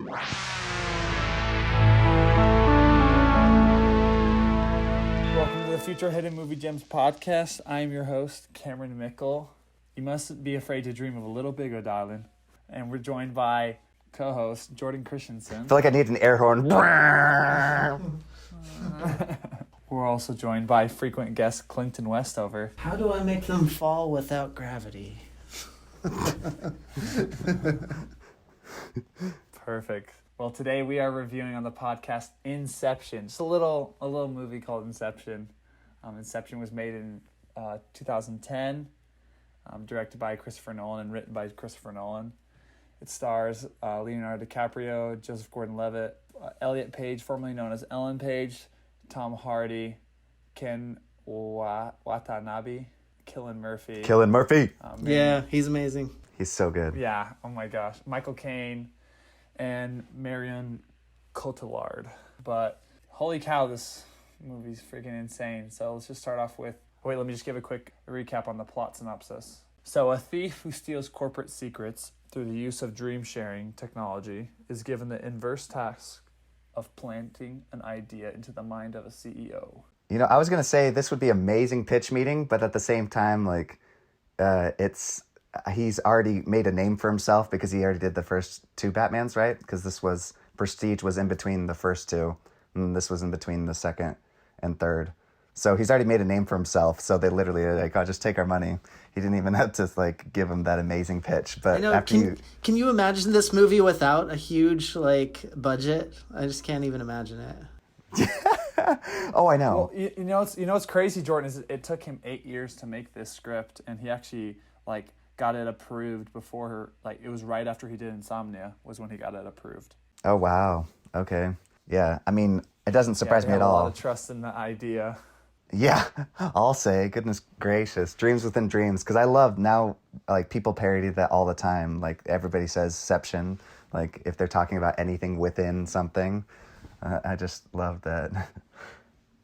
Welcome to the Futro Hidden Movie Gems podcast. I am your host, Cameron Mickle. You mustn't be afraid to dream of a little bigger, darling. And we're joined by co-host Jordan Christensen. I feel like I need an air horn. We're also joined by frequent guest Clinton Westover. How do I make them fall without gravity? Perfect. Well, today we are reviewing on the podcast Inception. Just a little movie called Inception. Inception was made in 2010, directed by Christopher Nolan and written by Christopher Nolan. It stars Leonardo DiCaprio, Joseph Gordon-Levitt, Elliot Page, formerly known as Ellen Page, Tom Hardy, Ken Watanabe, Cillian Murphy. Cillian Murphy. Yeah, he's amazing. He's so good. Yeah, oh my gosh. Michael Caine and Marion Cotillard. But holy cow, this movie's freaking insane. So let's just start off with... Wait, let me just give a quick recap on the plot synopsis. So a thief who steals corporate secrets through the use of dream-sharing technology is given the inverse task of planting an idea into the mind of a CEO. You know, I was going to say this would be amazing pitch meeting, but at the same time, like, he's already made a name for himself because he already did the first two Batmans, right? Because Prestige was in between the first two, and this was in between the second and third. So he's already made a name for himself. So they literally are like, "Oh, just take our money." He didn't even have to like give him that amazing pitch. But I know, can you imagine this movie without a huge budget? I just can't even imagine it. Oh, I know. Well, you know what's crazy, Jordan, is it took him 8 years to make this script, and he actually got it approved before it was right after he did Insomnia was when he got it approved. Oh wow. Okay. Yeah. I mean, it doesn't surprise me at all. A lot of trust in the idea. Yeah, I'll say, goodness gracious, dreams within dreams. Because I love now, people parody that all the time. Like, everybody says Inception, if they're talking about anything within something. I just love that.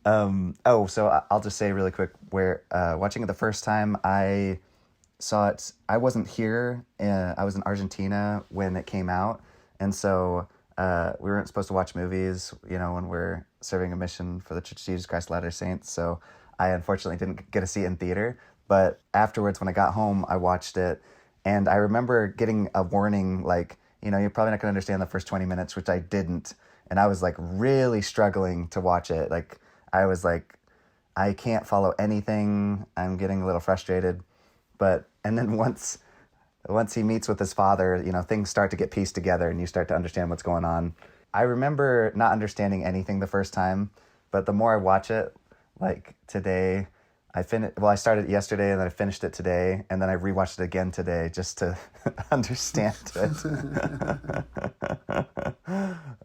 So I'll just say really quick, where watching it the first time, I saw it, I wasn't here, I was in Argentina when it came out. And so we weren't supposed to watch movies, when we're serving a mission for the Church of Jesus Christ of Latter-day Saints. So I unfortunately didn't get to see it in theater. But afterwards, when I got home, I watched it. And I remember getting a warning, you're probably not going to understand the first 20 minutes, which I didn't. And I was really struggling to watch it. I was I can't follow anything. I'm getting a little frustrated. And then once he meets with his father, things start to get pieced together and you start to understand what's going on. I remember not understanding anything the first time, but the more I watch it, today, I started yesterday and then I finished it today, and then I rewatched it again today just to understand it.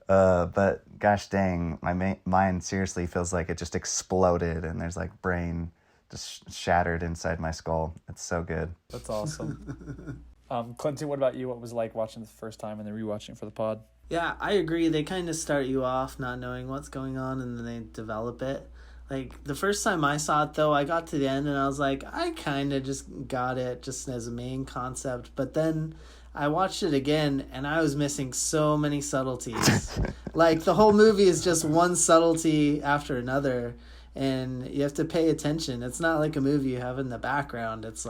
But gosh dang, my mind seriously feels like it just exploded, and there's brain just shattered inside my skull. It's so good. That's awesome. Clinton, what about you? What was it like watching the first time and then rewatching for the pod? Yeah, I agree. They kind of start you off not knowing what's going on, and then they develop it. The first time I saw it, though, I got to the end, and I was like, I kind of just got it just as a main concept. But then I watched it again, and I was missing so many subtleties. The whole movie is just one subtlety after another, and you have to pay attention. It's not like a movie you have in the background. It's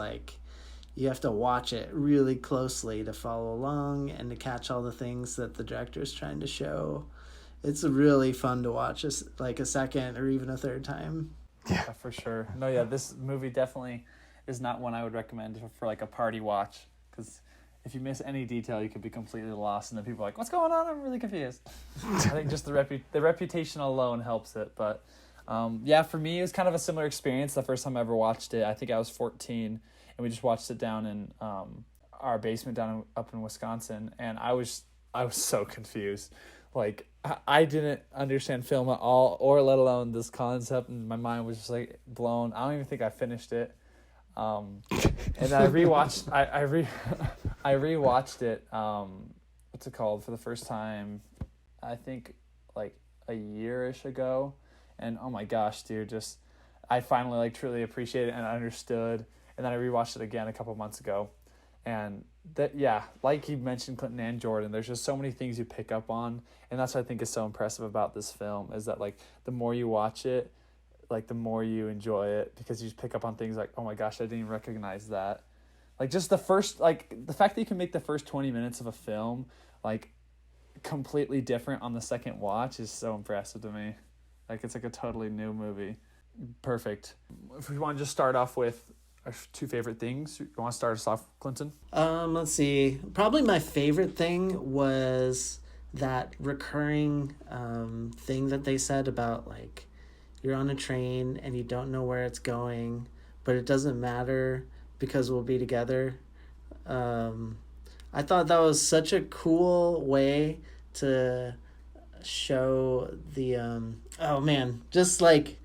you have to watch it really closely to follow along and to catch all the things that the director is trying to show. It's really fun to watch a second or even a third time. Yeah, for sure. No, yeah, this movie definitely is not one I would recommend for a party watch, because if you miss any detail, you could be completely lost, and then people are like, what's going on? I'm really confused. I think just the reputation alone helps it. But for me, it was kind of a similar experience the first time I ever watched it. I think I was 14, and we just watched it down in our basement up in Wisconsin, and I was so confused. I didn't understand film at all, or let alone this concept, and my mind was just blown. I don't even think I finished it. And then I rewatched. I rewatched it. What's it called, for the first time? I think a year-ish ago, and oh my gosh, dude! Just I finally truly appreciated it and understood. And then I rewatched it again a couple months ago, And that, yeah, like you mentioned, Clinton and Jordan, there's just so many things you pick up on, and that's what I think is so impressive about this film, is that like the more you watch it, like the more you enjoy it, because you just pick up on things like, oh my gosh, I didn't even recognize that. Like just the first, like the fact that you can make the first 20 minutes of a film like completely different on the second watch is so impressive to me. Like it's like a totally new movie. Perfect. If we want to just start off with our 2 favorite things, you want to start us off, Clinton? Let's see. Probably my favorite thing was that recurring thing that they said about like you're on a train and you don't know where it's going, but it doesn't matter because we'll be together. I thought that was such a cool way to show the just like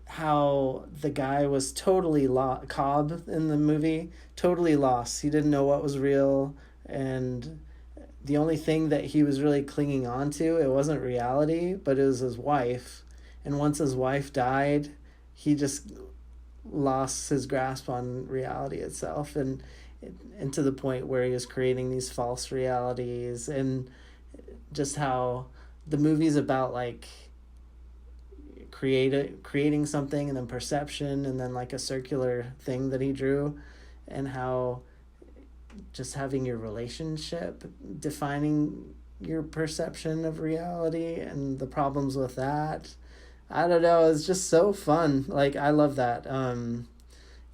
how the guy was totally Cobb in the movie, totally lost. He didn't know what was real, and the only thing that he was really clinging on to, it wasn't reality, but it was his wife. And once his wife died, he just lost his grasp on reality itself, and to the point where he was creating these false realities, and just how the movie's about like creating something and then perception and then like a circular thing that he drew, and how just having your relationship defining your perception of reality and the problems with that. I don't know, it's just so fun. Like I love that. And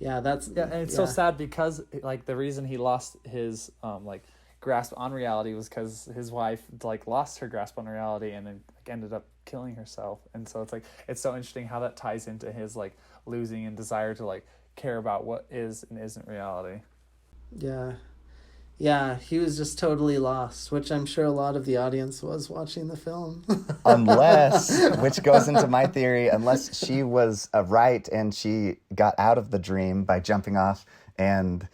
it's so sad because like the reason he lost his like grasp on reality was because his wife like lost her grasp on reality and then like, ended up killing herself. And so it's like it's so interesting how that ties into his like losing and desire to like care about what is and isn't reality. Yeah, he was just totally lost, which I'm sure a lot of the audience was watching the film. Unless, which goes into my theory, unless she was right and she got out of the dream by jumping off, and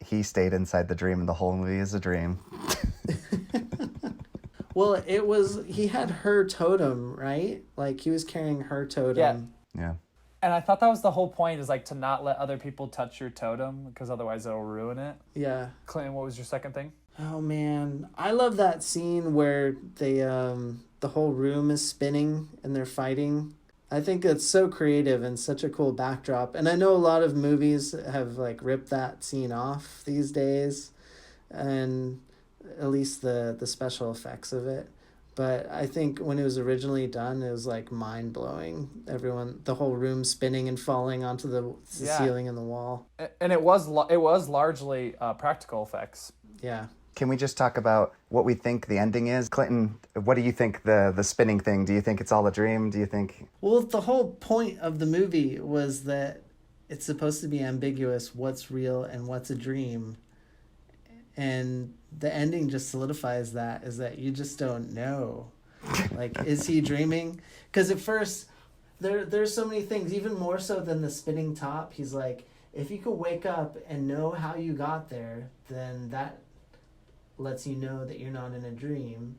he stayed inside the dream and the whole movie is a dream. Well, he had her totem, right? Like he was carrying her totem. Yeah. And I thought that was the whole point, is like to not let other people touch your totem because otherwise it'll ruin it. Yeah. Clinton, what was your second thing? Oh man, I love that scene where they the whole room is spinning and they're fighting. I think it's so creative and such a cool backdrop. And I know a lot of movies have like ripped that scene off these days, and at least the special effects of it. But I think when it was originally done, it was like mind blowing. The whole room spinning and falling onto the ceiling and the wall. And it was largely practical effects. Yeah. Can we just talk about what we think the ending is? Clinton, what do you think the spinning thing? Do you think it's all a dream? Do you think... Well, the whole point of the movie was that it's supposed to be ambiguous what's real and what's a dream. And the ending just solidifies that, is that you just don't know. Like, is he dreaming? Because at first, there's so many things, even more so than the spinning top. He's like, if you could wake up and know how you got there, then that lets you know that you're not in a dream.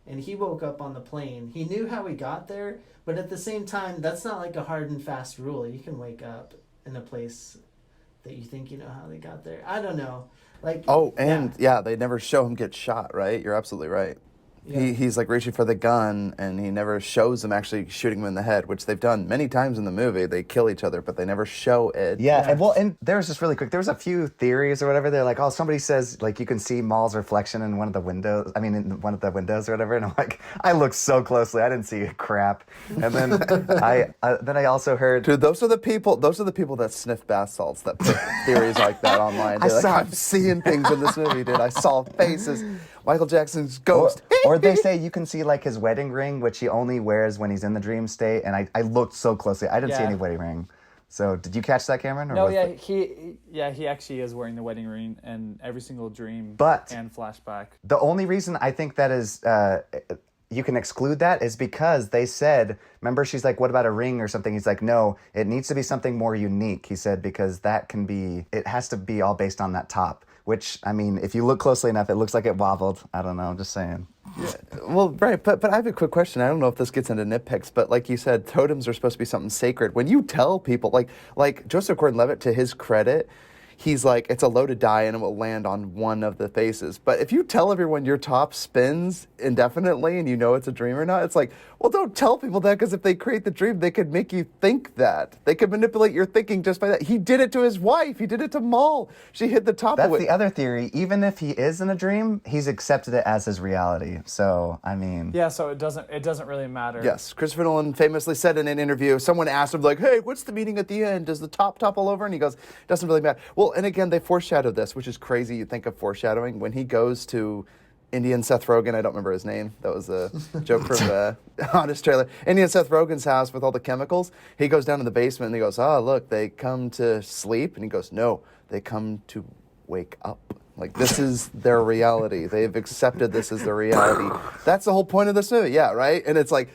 And he woke up on the plane. He knew how he got there, but at the same time, that's not like a hard and fast rule. You can wake up in a place that you think you know how they got there. I don't know. Like, they never show him get shot, right? You're absolutely right. Yeah. He's like reaching for the gun, and he never shows them actually shooting him in the head, which they've done many times in the movie. They kill each other, but they never show it. Yeah. And there was just really quick, there was a few theories or whatever. They're like, oh, somebody says like you can see Maul's reflection in one of the windows. In one of the windows or whatever. And I'm like, I looked so closely, I didn't see crap. And then I also heard, dude, those are the people that sniff bath salts that put theories like that online. I'm seeing things in this movie, dude. I saw faces. Michael Jackson's ghost. Or they say you can see like his wedding ring, which he only wears when he's in the dream state. And I looked so closely. I didn't see any wedding ring. So did you catch that, Cameron? Or he actually is wearing the wedding ring in every single dream and flashback. The only reason I think that is you can exclude that is because they said, remember, she's like, what about a ring or something? He's like, no, it needs to be something more unique, he said, because it has to be all based on that top. Which, I mean, if you look closely enough, it looks like it wobbled. I don't know, I'm just saying. Yeah, well, right, but I have a quick question. I don't know if this gets into nitpicks, but like you said, totems are supposed to be something sacred. When you tell people, like Joseph Gordon-Levitt, to his credit, he's like, it's a loaded die and it will land on one of the faces. But if you tell everyone your top spins indefinitely and you know it's a dream or not, it's like, well, don't tell people that, because if they create the dream, they could make you think that. They could manipulate your thinking just by that. He did it to his wife. He did it to Maul. She hit the top That's of it. the other theory. Even if he is in a dream, he's accepted it as his reality. So, I mean... Yeah, so it doesn't really matter. Yes, Christopher Nolan famously said in an interview, someone asked him, like, hey, what's the meaning at the end? Does the top topple over? And he goes, it doesn't really matter. Well, and again, they foreshadowed this, which is crazy. You think of foreshadowing. When he goes to Indian Seth Rogen, I don't remember his name. That was a joke from Honest Trailer. Indian Seth Rogen's house with all the chemicals. He goes down to the basement and he goes, look, they come to sleep. And he goes, no, they come to wake up. Like, this is their reality. They've accepted this as their reality. That's the whole point of this movie. Yeah, right? And it's like,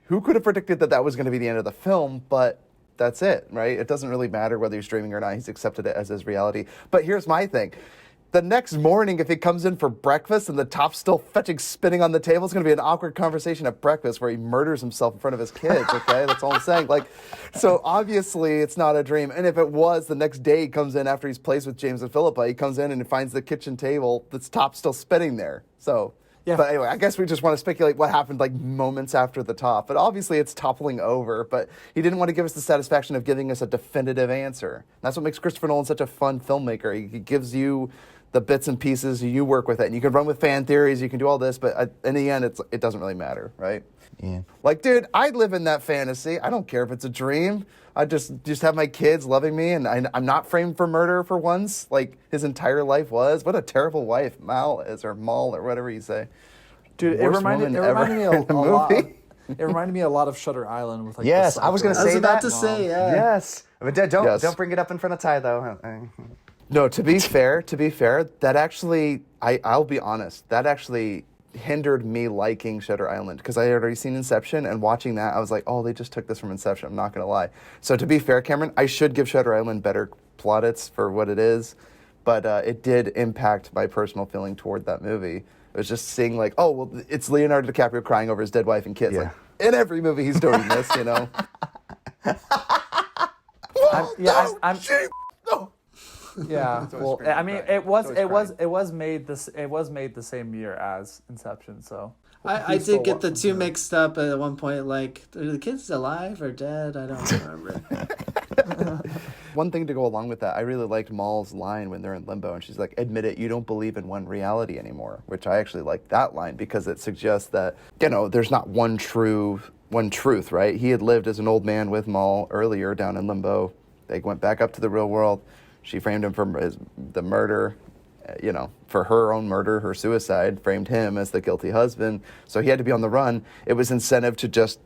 who could have predicted that was going to be the end of the film? But that's it, right? It doesn't really matter whether he's dreaming or not. He's accepted it as his reality. But here's my thing. The next morning, if he comes in for breakfast and the top's still spinning on the table, it's going to be an awkward conversation at breakfast where he murders himself in front of his kids, okay? That's all I'm saying. Like, so obviously it's not a dream. And if it was, the next day he comes in after he's plays with James and Philippa, he comes in and he finds the kitchen table that's top still spinning there. So, yeah. But anyway, I guess we just want to speculate what happened like moments after the top. But obviously it's toppling over, but he didn't want to give us the satisfaction of giving us a definitive answer. That's what makes Christopher Nolan such a fun filmmaker. He gives you the bits and pieces, you work with it, and you can run with fan theories, you can do all this, but in the end, it doesn't really matter, right? Yeah. Like, dude, I live in that fantasy. I don't care if it's a dream. I just have my kids loving me, and I'm not framed for murder for once, like his entire life was. What a terrible wife Mal is, or Maul, or whatever you say. Dude, it reminded me a lot. It reminded me a lot of Shutter Island with like. Yes, I was going to say that. I was about to say, yeah. Yes, but don't bring it up in front of Ty though. No, to be fair, that actually, I'll be honest, that actually hindered me liking Shutter Island, because I had already seen Inception, and watching that, I was like, oh, they just took this from Inception, I'm not going to lie. So to be fair, Cameron, I should give Shutter Island better plaudits for what it is, but it did impact my personal feeling toward that movie. It was just seeing like, oh, well, it's Leonardo DiCaprio crying over his dead wife and kids. Yeah. Like, in every movie he's doing this, you know? Yeah, well, I mean, it was made the same year as Inception, so I did get the two mixed up at one point. Like, are the kids alive or dead? I don't remember. One thing to go along with that, I really liked Maul's line when they're in limbo, and she's like, "Admit it, you don't believe in one reality anymore," which I actually like that line because it suggests that there's not one truth, right? He had lived as an old man with Maul earlier down in limbo. They went back up to the real world. She framed him for the murder, for her own murder, her suicide, framed him as the guilty husband. So he had to be on the run. It was incentive to just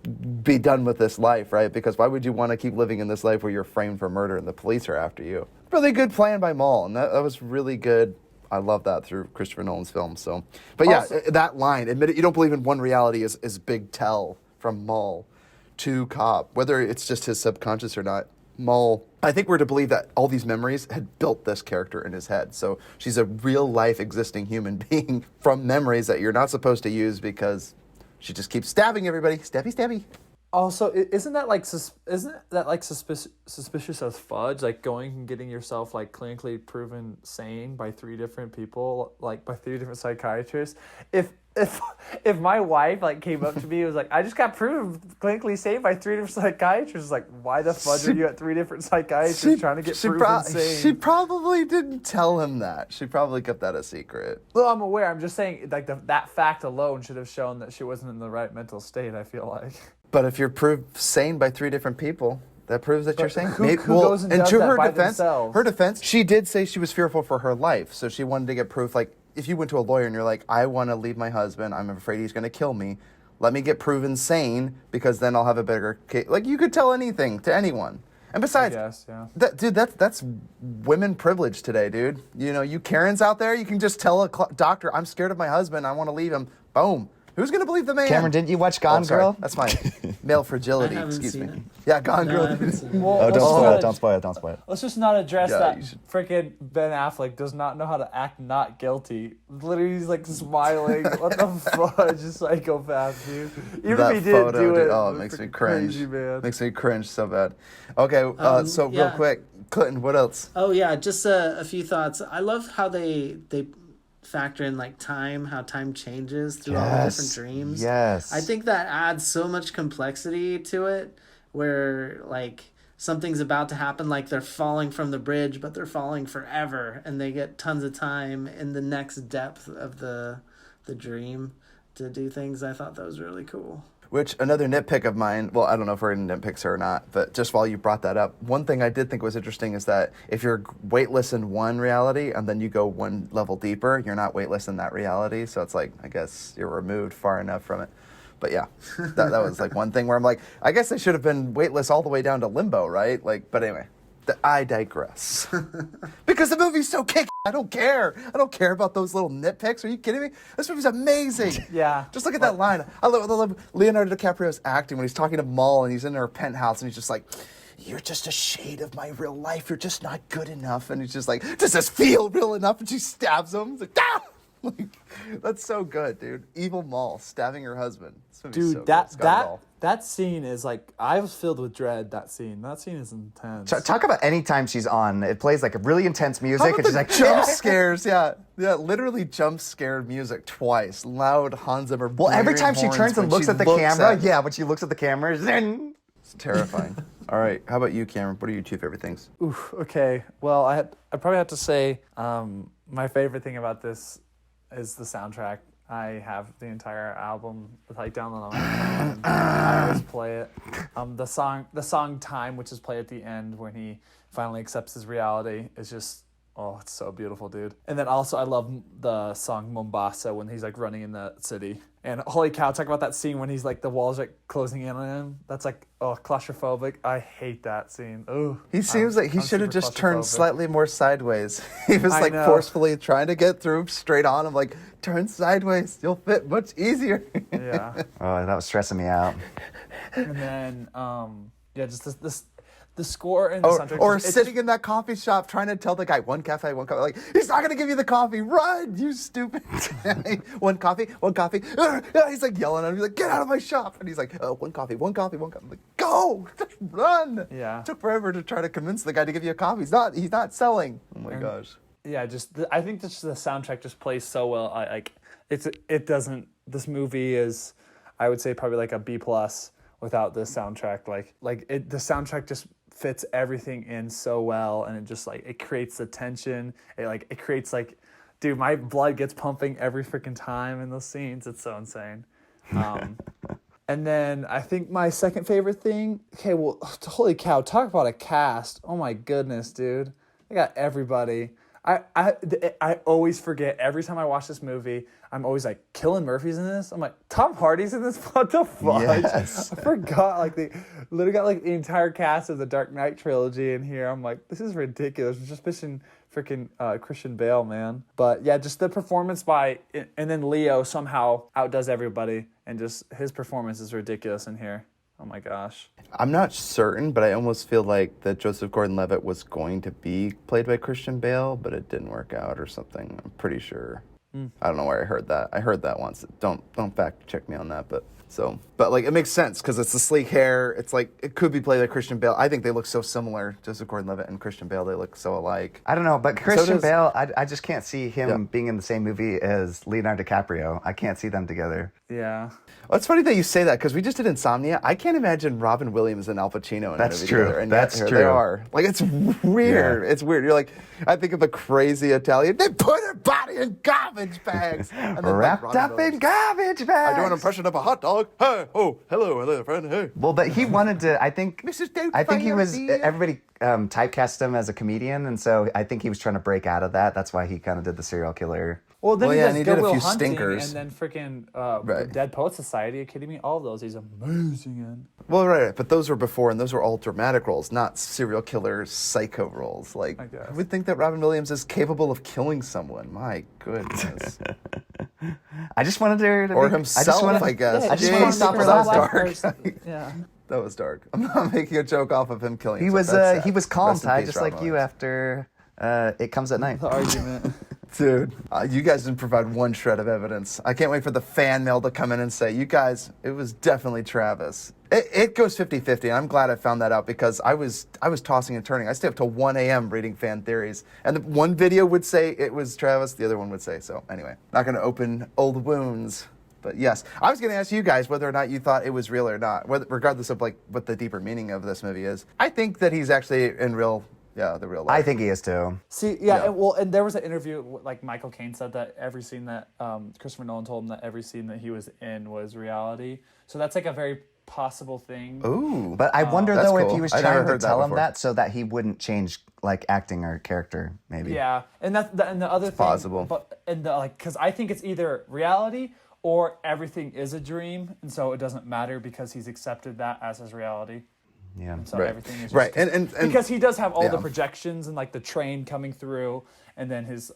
be done with this life, right? Because why would you want to keep living in this life where you're framed for murder and the police are after you? Really good plan by Maul, and that was really good. I love that through Christopher Nolan's film. So, but yeah, also, that line, admit it, you don't believe in one reality, is big tell from Maul to Cobb, whether it's just his subconscious or not. Maul, I think we're to believe that all these memories had built this character in his head. So she's a real life existing human being from memories that you're not supposed to use because she just keeps stabbing everybody. Stabby, stabby. Also, isn't that like suspicious as fudge? Like going and getting yourself like clinically proven sane by 3 different people, like by 3 different psychiatrists. If my wife like came up to me and was like, I just got proven clinically sane by 3 different psychiatrists, like why the fudge are you at 3 different psychiatrists trying to get proven sane? She probably didn't tell him that. She probably kept that a secret. Well, I'm aware. I'm just saying like that fact alone should have shown that she wasn't in the right mental state, I feel like. But if you're proved sane by 3 different people, that proves that you're sane. Who goes and does that by themselves? Her defense, she did say she was fearful for her life, so she wanted to get proof. Like, if you went to a lawyer and you're like, I want to leave my husband, I'm afraid he's going to kill me, let me get proven sane, because then I'll have a better case. Like, you could tell anything to anyone. And besides, that's women privilege today, dude. You Karens out there, you can just tell a doctor, I'm scared of my husband, I want to leave him. Boom. Who's going to believe the man? Cameron, didn't you watch Gone Girl? That's my male fragility. Excuse me. Yeah, Gone Girl. Don't spoil it. Let's just not address that freaking Ben Affleck does not know how to act not guilty. Literally, he's like smiling. What the fudge, psychopath, dude. Even that if he didn't do dude, it. Oh, it makes me cringe. Crazy, man. Makes me cringe so bad. Okay, so real quick, Clinton, what else? Oh yeah, just a few thoughts. I love how they factor in like time, how time changes through all the different dreams. Yes. I think that adds so much complexity to it, where like something's about to happen, like they're falling from the bridge, but they're falling forever, and they get tons of time in the next depth of the dream to do things. I thought that was really cool. Which, another nitpick of mine, well, I don't know if we're in nitpicks or not, but just while you brought that up, one thing I did think was interesting is that if you're weightless in one reality and then you go one level deeper, you're not weightless in that reality. So it's like, I guess you're removed far enough from it. But yeah, that was like one thing where I'm like, I guess they should have been weightless all the way down to limbo, right? Like, but anyway, I digress. Because the movie's so kick. I don't care. I don't care about those little nitpicks. Are you kidding me? This movie's amazing. Yeah. Just look at that line. I love Leonardo DiCaprio's acting when he's talking to Mull and he's in her penthouse and he's just like, you're just a shade of my real life. You're just not good enough. And he's just like, does this feel real enough? And she stabs him. It's like, ah! Like, that's so good, dude. Evil Mull stabbing her husband. This movie's Dude, so good. It's got it all. that scene is like, I was filled with dread. That scene is intense. Talk about any time she's on, it plays like a really intense music, How and about she's the like, jump scares? Yeah, literally jump scare music twice. Loud Hans Zimmer. Well, every time she turns and looks at the camera, when she looks at the camera, then it's terrifying. All right, how about you, Cameron? What are your two favorite things? Oof, okay. Well, I probably have to say my favorite thing about this is the soundtrack. I have the entire album like downloaded on my phone. I always play it. The song "Time," which is played at the end when he finally accepts his reality, is just it's so beautiful, dude. And then also I love the song "Mombasa" when he's like running in the city. And holy cow, talk about that scene when he's like the walls like closing in on him. That's like claustrophobic. I hate that scene. Ooh. He seems like he should have just turned claustrophobic. slightly more sideways. He was I like know. forcefully trying to get through straight on. I'm like, turn sideways. You'll fit much easier. Yeah. oh, that was stressing me out. And then just this the score and the soundtrack. Or it's sitting in that coffee shop trying to tell the guy, one cafe. Like, he's not going to give you the coffee. Run, you stupid. one coffee. He's like yelling at him. He's like, get out of my shop. And he's like, one coffee. I'm like, go, just run. Yeah. It took forever to try to convince the guy to give you a coffee. He's not selling. Oh my gosh. Yeah, I think just the soundtrack just plays so well. This movie is, I would say, probably like a B+ without this soundtrack. The soundtrack just fits everything in so well, and it just like it creates the tension. It creates like, dude, my blood gets pumping every freaking time in those scenes. It's so insane. And then I think my second favorite thing. Okay, well, holy cow! Talk about a cast. Oh my goodness, dude! They got everybody. I always forget every time I watch this movie. I'm always like, Cillian Murphy's in this. I'm like, Tom Hardy's in this. What the fuck? Yes. I forgot. They literally got the entire cast of the Dark Knight trilogy in here. I'm like, this is ridiculous. We're just missing freaking Christian Bale, man. But yeah, just the performance and then Leo somehow outdoes everybody, and just his performance is ridiculous in here. Oh my gosh. I'm not certain, but I almost feel like that Joseph Gordon-Levitt was going to be played by Christian Bale, but it didn't work out or something. I'm pretty sure. I don't know where I heard that. I heard that once. Don't fact check me on that, but it makes sense because it's the sleek hair. It's like it could be played by Christian Bale. I think they look so similar. Joseph Gordon-Levitt and Christian Bale, they look so alike. I don't know, but Christian Bale, I just can't see him being in the same movie as Leonardo DiCaprio. I can't see them together. Yeah. Well, it's funny that you say that because we just did Insomnia. I can't imagine Robin Williams and Al Pacino in a movie together. And That's yet, true. They are. Like, it's weird. Yeah. It's weird. You're like, I think of a crazy Italian. They put her body in garbage bags. And then, Wrapped up in garbage bags. I do an impression of a hot dog. Hey, hello, friend. Hey. Well, but he wanted to. I think Mrs. Doubtfire, I think he was. dear. Everybody typecast him as a comedian, and so I think he was trying to break out of that. That's why he kind of did the serial killer. Well, then Well, he yeah, does and he did a Good Will few Hunting, stinkers. and then freaking Right. Dead Poet Society. Are you kidding me? All of those he's amazing in. Well, right, but those were before, and those were all dramatic roles, not serial killer psycho roles. Like, I guess. I would think that Robin Williams is capable of killing someone. My goodness. I just wanted to. Or be- himself, I guess. I just Jeez, wanted to stop that her was laughing. dark. Yeah. That was dark. I'm not making a joke off of him killing He himself. was That's sad. he was calm, Rest in Ty, peace, just Robin like you Williams. after It Comes at Night. The argument. Dude, you guys didn't provide one shred of evidence. I can't wait for the fan mail to come in and say, you guys, it was definitely Travis. It goes 50-50, and I'm glad I found that out because I was tossing and turning. I stayed up till 1 a.m. reading fan theories. And the one video would say it was Travis, the other one would say so. Anyway, not going to open old wounds. But yes, I was going to ask you guys whether or not you thought it was real or not, regardless of like what the deeper meaning of this movie is. I think that he's actually in the real life. I think he is too. See, yeah. And there was an interview, like Michael Caine said that every scene that Christopher Nolan told him that every scene that he was in was reality. So that's like a very possible thing. Ooh. But I wonder though cool. if he was trying to tell him that so that he wouldn't change like acting or character, maybe. Yeah, and and the other thing, possible. But because I think it's either reality or everything is a dream, and so it doesn't matter because he's accepted that as his reality. Yeah. And so Right. everything is just, Right. And because he does have all the yeah. projections and like the train coming through, and then his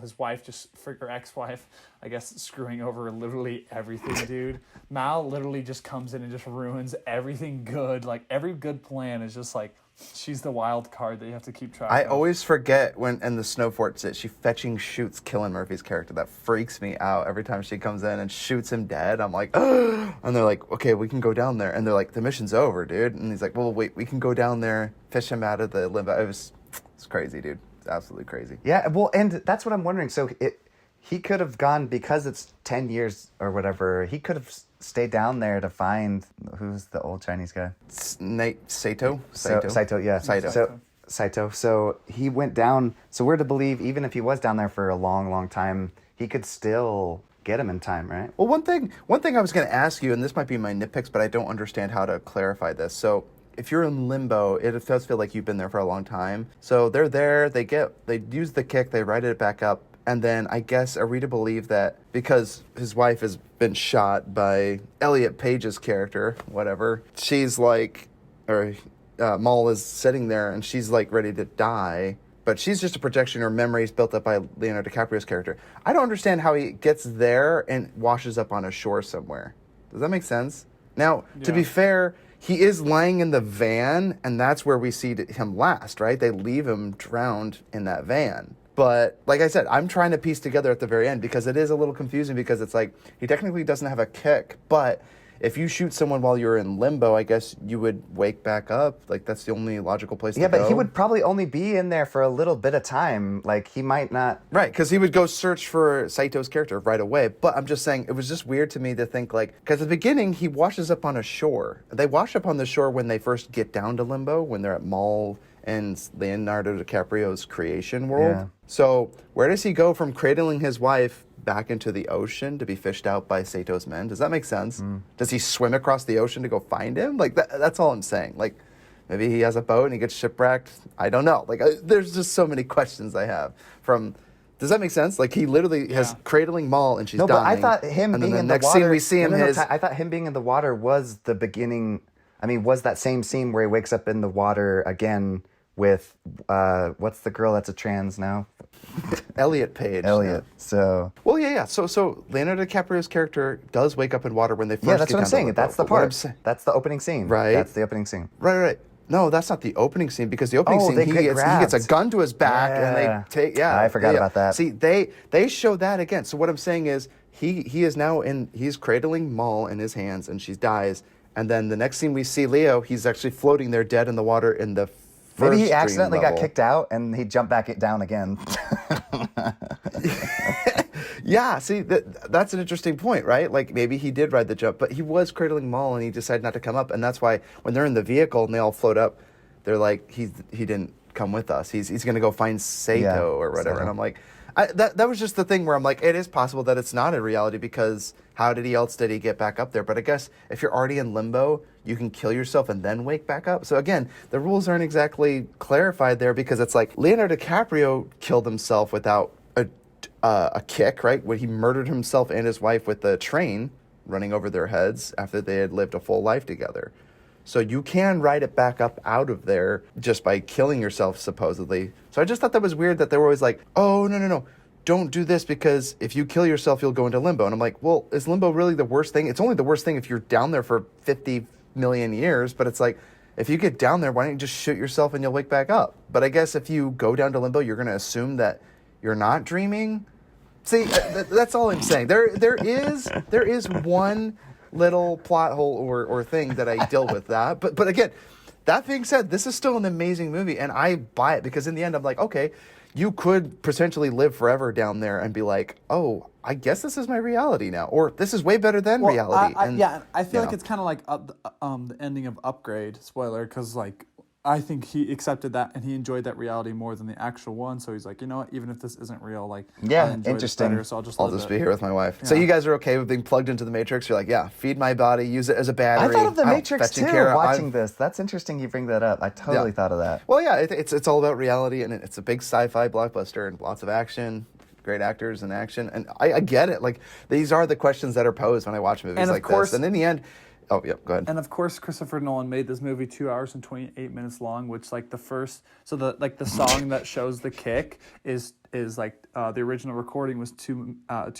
his wife, her ex-wife, I guess, screwing over literally everything, dude. Mal literally just comes in and just ruins everything good. Like every good plan is just like she's the wild card that you have to keep track I of. always forget when in the snow fort she fetching shoots Cillian Murphy's character. That freaks me out every time she comes in and shoots him dead. I'm like, and they're like, okay, we can go down there. And they're like, the mission's over, dude. And he's like, well, wait, we can go down there, fish him out of the limbo. It's crazy, dude. It's absolutely crazy. Yeah, well, and that's what I'm wondering. So he could have gone, because it's 10 years or whatever, he could have stayed down there to find, who's the old Chinese guy? Saito? Saito, yeah. Saito. Saito. So he went down, so we're to believe, even if he was down there for a long, long time, he could still get him in time, right? Well, one thing I was going to ask you, and this might be my nitpicks, but I don't understand how to clarify this. So if you're in limbo, it does feel like you've been there for a long time. So they're there, they use the kick, they ride it back up, and then I guess are we to believe that because his wife has been shot by Elliot Page's character, whatever, she's like, Maul is sitting there and she's like ready to die, but she's just a projection or memories built up by Leonardo DiCaprio's character. I don't understand how he gets there and washes up on a shore somewhere. Does that make sense? Now, to be fair, he is lying in the van, and that's where we see him last, right? They leave him drowned in that van. But like I said, I'm trying to piece together at the very end because it is a little confusing because it's like he technically doesn't have a kick, but if you shoot someone while you're in limbo, I guess you would wake back up. Like, that's the only logical place to go. Yeah, but he would probably only be in there for a little bit of time. Like, he might not... Right, because he would go search for Saito's character right away. But I'm just saying, it was just weird to me to think, like... Because at the beginning, he washes up on a shore. They wash up on the shore when they first get down to limbo, when they're at Maul and Leonardo DiCaprio's creation world. Yeah. So, where does he go from cradling his wife back into the ocean to be fished out by Sato's men? Does that make sense? Does he swim across the ocean to go find him? Like, that's all I'm saying. Like, maybe he has a boat and he gets shipwrecked. I don't know. Like, there's just so many questions I have from... Does that make sense? Like, he literally has cradling Maul and she's dying. No, but I thought him being in the water... scene we see him I thought him being in the water was the beginning... I mean, was that same scene where he wakes up in the water again with... what's the girl that's a trans now? Elliot Page. Elliot. Yeah. So... Well, yeah. So Leonardo DiCaprio's character does wake up in water when they first Yeah, that's get what I'm down to saying. Limbo. That's the But what I'm part. saying- That's the opening scene. Right. That's the opening scene. Right. No, that's not the opening scene because the opening scene they he get gets a grabbed. gun to his back and they take I forgot about that. See, they show that again. So what I'm saying is he is now he's cradling Maul in his hands and she dies, and then the next scene we see Leo, he's actually floating there dead in the water in the first Maybe he dream accidentally got level. kicked out and he jumped back down again. Yeah, see, that's an interesting point, right? Like, maybe he did ride the jump, but he was cradling Maul and he decided not to come up, and that's why when they're in the vehicle and they all float up, they're like, he didn't come with us. He's going to go find Sato or whatever. Sato. And I'm like, that was just the thing where I'm like, it is possible that it's not a reality because how did he get back up there? But I guess if you're already in limbo, you can kill yourself and then wake back up. So again, the rules aren't exactly clarified there because it's like Leonardo DiCaprio killed himself without a kick, right? When he murdered himself and his wife with the train running over their heads after they had lived a full life together. So you can ride it back up out of there just by killing yourself, supposedly. So I just thought that was weird that they were always like, oh, no, don't do this because if you kill yourself, you'll go into limbo. And I'm like, well, is limbo really the worst thing? It's only the worst thing if you're down there for 50 million years, but it's like, if you get down there, why don't you just shoot yourself and you'll wake back up? But I guess if you go down to limbo, you're going to assume that you're not dreaming. See, that's all I'm saying. There is one little plot hole or thing that I deal with that. But again, that being said, this is still an amazing movie, and I buy it because in the end, I'm like, okay, you could potentially live forever down there and be like, oh, I guess this is my reality now, or this is way better than reality. I feel like it's kind of like the ending of Upgrade, spoiler, because like I think he accepted that and he enjoyed that reality more than the actual one. So he's like, you know what, even if this isn't real, like I enjoy interesting. This better, so I'll just be here with my wife. Yeah. So you guys are okay with being plugged into the Matrix? You're like, yeah, feed my body, use it as a battery. I thought of the Matrix too watching this. That's interesting you bring that up. I totally thought of that. Well, yeah, it's all about reality, and it's a big sci-fi blockbuster and lots of action. Great actors in action, and I get it. Like, these are the questions that are posed when I watch movies like this. And in the end, oh yeah, go ahead. And of course, Christopher Nolan made this movie 2 hours and 28 minutes long, which like the song that shows the kick is like the original recording was 2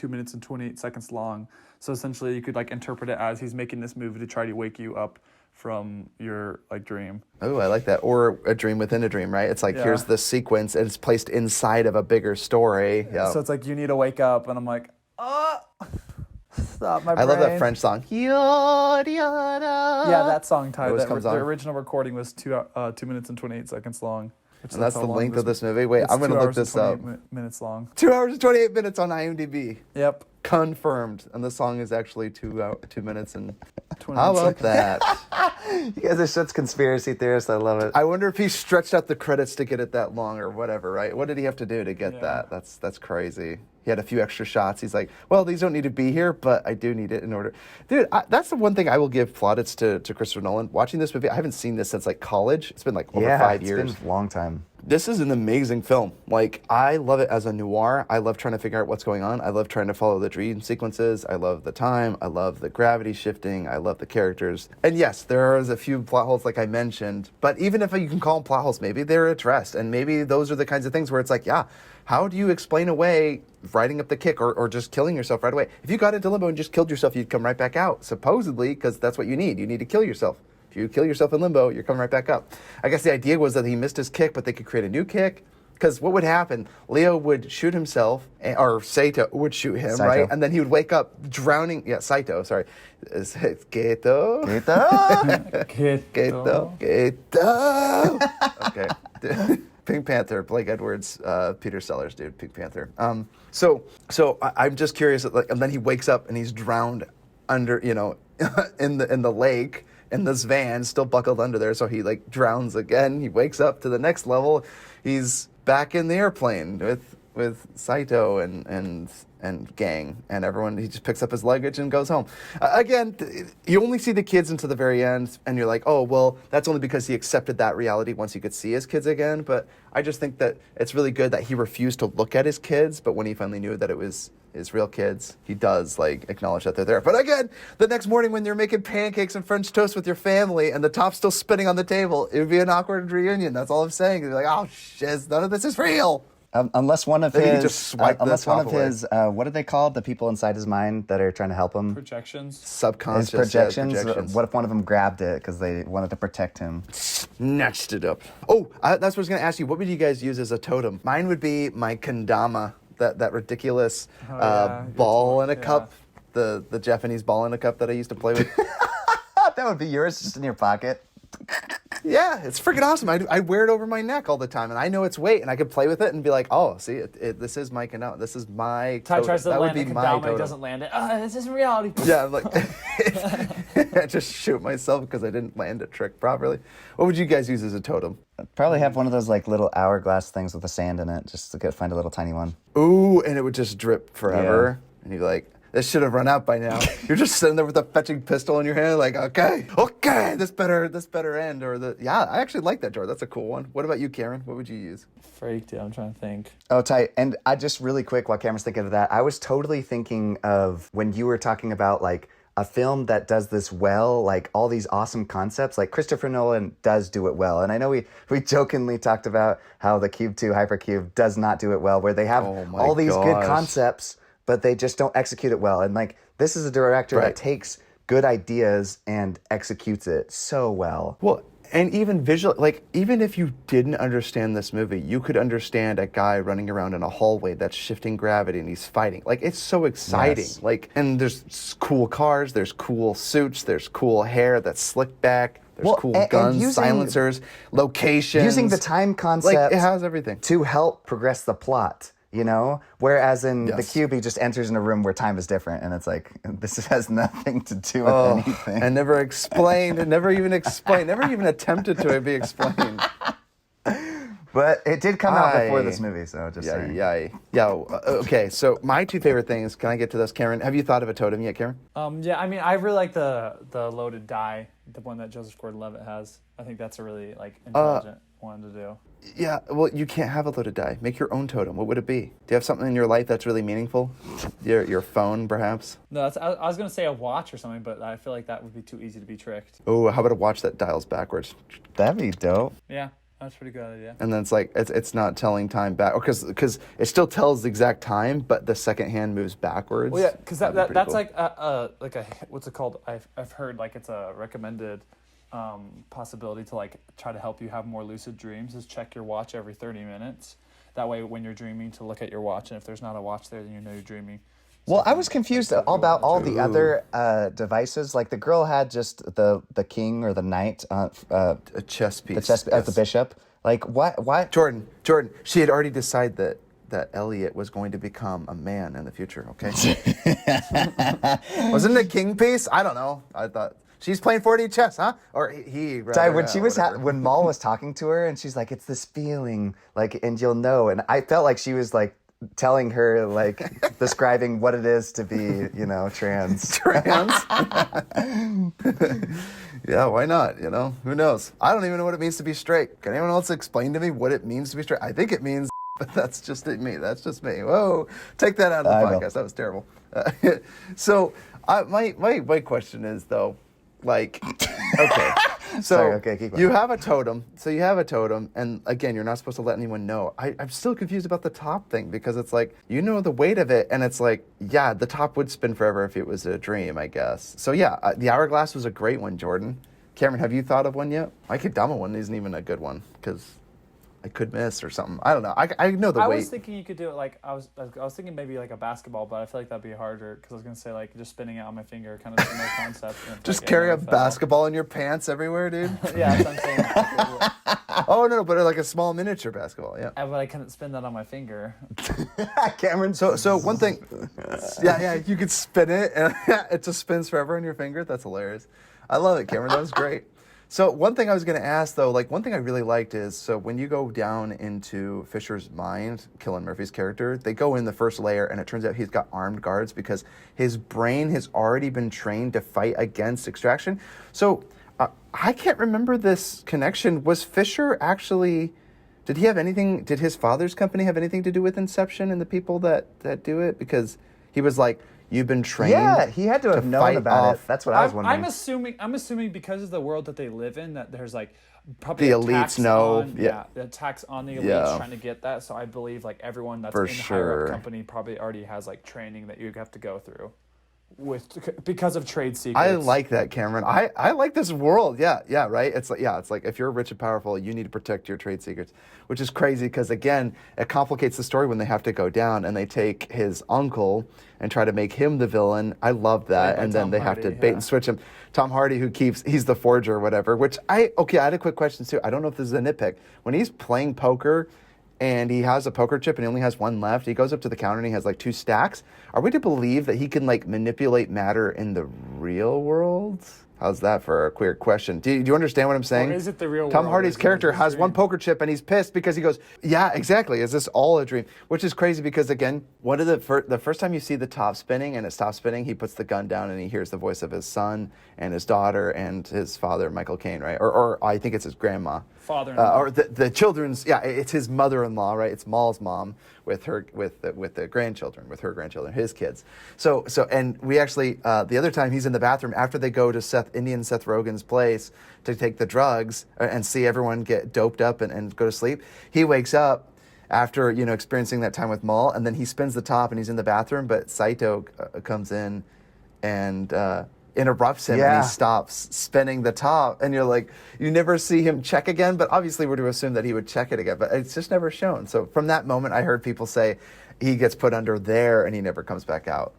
minutes and 28 seconds long. So essentially, you could like interpret it as he's making this movie to try to wake you up from your like dream. Oh, I like that. Or a dream within a dream, right? It's like, here's the sequence and it's placed inside of a bigger story. Yeah. So it's like, you need to wake up, and I'm like, stop my brain. I love that French song. Yeah, that song, Ty. The on. original recording was 2 minutes and 28 seconds long. And that's the length of this movie. Wait, I'm going to look this up. minutes long. 2 hours and 28 minutes on IMDb. Yep. Confirmed. And the song is actually 2 minutes and 20 how about that? You guys are such conspiracy theorists. I love it. I wonder if he stretched out the credits to get it that long or whatever, right? What did he have to do to get that? That's crazy. He had a few extra shots. He's like, well, these don't need to be here, but I do need it in order. Dude, that's the one thing I will give plaudits to Christopher Nolan. Watching this movie, I haven't seen this since like college. It's been like over 5 years. It's been a long time. This is an amazing film. Like, I love it as a noir. I love trying to figure out what's going on. I love trying to follow the dream sequences. I love the time. I love the gravity shifting. I love the characters. And yes, there is a few plot holes like I mentioned, but even if you can call them plot holes, maybe they're addressed. And maybe those are the kinds of things where it's like, yeah, how do you explain away riding up the kick or just killing yourself right away? If you got into limbo and just killed yourself, you'd come right back out, supposedly, because that's what you need. You need to kill yourself. If you kill yourself in limbo, you're coming right back up. I guess the idea was that he missed his kick, but they could create a new kick. Because what would happen? Leo would shoot himself, or Saito would shoot him, right? And then he would wake up drowning. Yeah, Saito, sorry. It's Keito. Okay. Pink Panther, Blake Edwards, Peter Sellers, dude, Pink Panther. So I'm just curious, like, and then he wakes up and he's drowned under, in the lake. In this van, still buckled under there, so he like drowns again. He wakes up to the next level. He's back in the airplane with Saito and gang and everyone. He just picks up his luggage and goes home. Again, you only see the kids until the very end, and you're like, oh well, that's only because he accepted that reality once he could see his kids again. But I just think that it's really good that he refused to look at his kids, but when he finally knew that it was his real kids, he does like acknowledge that they're there. But again, the next morning when you're making pancakes and French toast with your family and the top's still spinning on the table, it would be an awkward reunion. That's all I'm saying. You're like, oh shit, none of this is real. Unless one of Maybe his, what are they called? The people inside his mind that are trying to help him? Projections. His Subconscious. projections. Yeah, projections. What if one of them grabbed it because they wanted to protect him? Snatched it up. Oh, that's what I was going to ask you. What would you guys use as a totem? Mine would be my kendama, that ridiculous ball in a cup, the Japanese ball in a cup that I used to play with. That would be yours, just in your pocket. Yeah, it's freaking awesome. I wear it over my neck all the time, and I know its weight, and I can play with it and be like, oh, see, this is my kendama. This is my Ty tries to that land would a be my kendama, totem. he doesn't land it. This isn't reality. Yeah, I'm like, I just shoot myself because I didn't land a trick properly. What would you guys use as a totem? I'd probably have one of those like little hourglass things with the sand in it, just to find a little tiny one. Ooh, and it would just drip forever. Yeah. And you'd be like, this should have run out by now. You're just sitting there with a fetching pistol in your hand, like, okay, this better end. I actually like that, George. That's a cool one. What about you, Karen? What would you use? Freaked, I'm trying to think. Oh, tight. And I just really quick, while Cameron's thinking of that, I was totally thinking of when you were talking about like a film that does this well, like all these awesome concepts, like Christopher Nolan does do it well. And I know we jokingly talked about how the Cube 2 Hypercube does not do it well, where they have all these good concepts, but they just don't execute it well. And like, this is a director that takes good ideas and executes it so well. Well, And even visual, like, even if you didn't understand this movie, you could understand a guy running around in a hallway that's shifting gravity and he's fighting. Like, it's so exciting. Yes. Like, and there's cool cars, there's cool suits, there's cool hair that's slicked back, there's cool guns, silencers, locations. Using the time concept. Like, it has everything. To help progress the plot. You know, whereas in The Cube, he just enters in a room where time is different, and it's like, this has nothing to do with anything. And never explained, and never even attempted to be explained. But it did come out before this movie, so just saying. Yeah. Okay, so my two favorite things, can I get to this, Cameron? Have you thought of a totem yet, Cameron? Yeah, I mean, I really like the loaded die, the one that Joseph Gordon-Levitt has. I think that's a really, like, intelligent one to do. Yeah, well, you can't have a loaded die. Make your own totem. What would it be? Do you have something in your life that's really meaningful? Your phone, perhaps? No, I was going to say a watch or something, but I feel like that would be too easy to be tricked. Oh, how about a watch that dials backwards? That'd be dope. Yeah, that's a pretty good idea. And then it's like, it's not telling time back. Because it still tells the exact time, but the second hand moves backwards. Well, yeah, because that's cool. like a what's it called? I've heard, like, it's a recommended possibility to, like, try to help you have more lucid dreams is check your watch every 30 minutes. That way, when you're dreaming, to look at your watch, and if there's not a watch there, then you know you're dreaming. Well, I was confused about all the other devices. Like, the girl had just the king or the knight, a chess piece. The bishop. Like, what? Jordan, she had already decided that Elliot was going to become a man in the future, okay? Wasn't it a king piece? I don't know. I thought... She's playing 4D chess, huh? Or he. Rather, when she was when Maul was talking to her, and she's like, "It's this feeling, like, and you'll know." And I felt like she was like telling her, like, describing what it is to be, you know, trans. Yeah, why not? You know, who knows? I don't even know what it means to be straight. Can anyone else explain to me what it means to be straight? I think it means, but that's just me. That's just me. Whoa, take that out of the podcast. That was terrible. So, my question is though. Like, okay, so sorry, okay, keep going. You have a totem. So you have a totem, and again, you're not supposed to let anyone know. I'm still confused about the top thing because it's like, you know, the weight of it, and it's like, yeah, the top would spin forever if it was a dream, I guess. So yeah, the hourglass was a great one, Jordan. Cameron, have you thought of one yet? My Kedama one isn't even a good one because I could miss or something. I don't know. I know the weight. I was thinking you could do it like I was thinking maybe like a basketball, but I feel like that'd be harder because I was gonna say like just spinning it on my finger, kind of similar concept. Just like, carry a basketball in your pants everywhere, dude. Yeah, that's what I'm saying. Oh no, but like a small miniature basketball. Yeah. But I couldn't spin that on my finger. Cameron. So one thing. Yeah, you could spin it and it just spins forever on your finger. That's hilarious. I love it, Cameron. That was great. So one thing I was going to ask, though, like one thing I really liked is, so when you go down into Fisher's mind, Cillian Murphy's character, they go in the first layer, and it turns out he's got armed guards because his brain has already been trained to fight against extraction. So I can't remember this connection. Was Fisher actually, did his father's company have anything to do with Inception and the people that do it? Because he was like, you've been trained. Yeah, he had to have known about it. That's what I was wondering. I'm assuming because of the world that they live in that there's like probably the elites know. The attacks on the elites trying to get that. So I believe like everyone that's in higher up company probably already has like training that you have to go through because of trade secrets. I like that, Cameron. I like this world. Yeah, right. It's like if you're rich and powerful, you need to protect your trade secrets, which is crazy because again, it complicates the story when they have to go down and they take his uncle and try to make him the villain. I love that, and then they have to bait and switch him. Tom Hardy, he's the forger or whatever. Which I had a quick question too. I don't know if this is a nitpick. When he's playing poker. And he has a poker chip and he only has one left. He goes up to the counter and he has like 2 stacks. Are we to believe that he can like manipulate matter in the real world? How's that for a queer question? Do you understand what I'm saying? Or is it the real world? Tom Hardy's character has one poker chip and he's pissed because he goes, yeah, exactly. Is this all a dream? Which is crazy because again, one of the first time you see the top spinning and it stops spinning, he puts the gun down and he hears the voice of his son and his daughter and his father, Michael Caine, right? Or I think it's his grandma. Father-in-law. Or the children's, it's his mother-in-law, right? It's Maul's mom with the grandchildren, with her grandchildren, his kids. So and we actually the other time he's in the bathroom after they go to Seth Rogen's place to take the drugs and see everyone get doped up and go to sleep. He wakes up after experiencing that time with Maul, and then he spins the top and he's in the bathroom, but Saito comes in and interrupts him and he stops spinning the top, and you're like, you never see him check again, but obviously we're to assume that he would check it again, but it's just never shown. So from that moment, I heard people say he gets put under there and he never comes back out.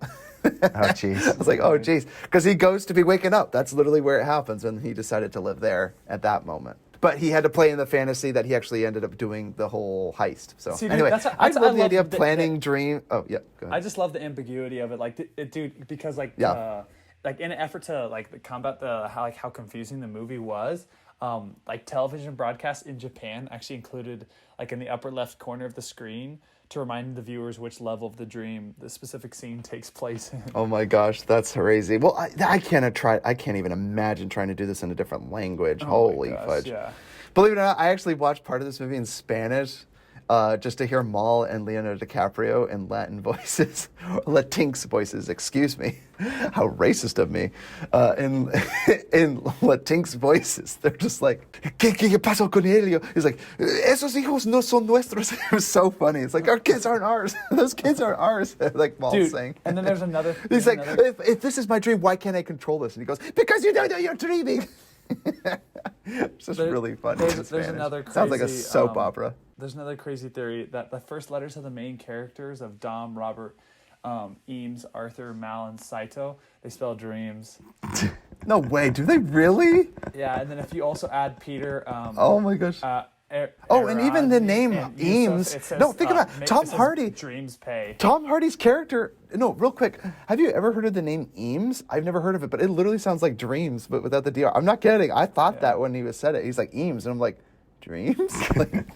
Oh, jeez. I was like, oh, jeez. Because he goes to be waking up. That's literally where it happens, and he decided to live there at that moment. But he had to play in the fantasy that he actually ended up doing the whole heist. So anyway, I love the idea of planning dream. Oh, yeah, go ahead. I just love the ambiguity of it. Like, dude, because like in an effort to like combat how confusing the movie was, like television broadcasts in Japan actually included like in the upper left corner of the screen to remind the viewers which level of the dream the specific scene takes place in. Oh my gosh, that's crazy. Well, I can't even imagine trying to do this in a different language. Holy fudge. Yeah. Believe it or not, I actually watched part of this movie in Spanish just to hear Mal and Leonardo DiCaprio in Latin voices, Latinx voices, excuse me. How racist of me. In Latinx voices, they're just like, ¿Qué pasó con ellos? He's like, esos hijos no son nuestros. It was so funny. It's like, our kids aren't ours. Those kids aren't ours. Like Mal's saying. And then there's another. He's like, if this is my dream, why can't I control this? And he goes, because you don't know you're dreaming. It's just really funny. There's another crazy, sounds like a soap opera. There's another crazy theory that the first letters of the main characters of Dom, Robert, Eames, Arthur, Mal, and Saito, they spell dreams. No way, do they really? Yeah, and then if you also add Peter, oh my gosh. And even the name Eames. No, think about it. Tom Hardy. Dreams pay. Tom Hardy's character. No, real quick. Have you ever heard of the name Eames? I've never heard of it, but it literally sounds like dreams, but without the DR. I'm not kidding. I thought that when he said it. He's like Eames, and I'm like, dreams? Like,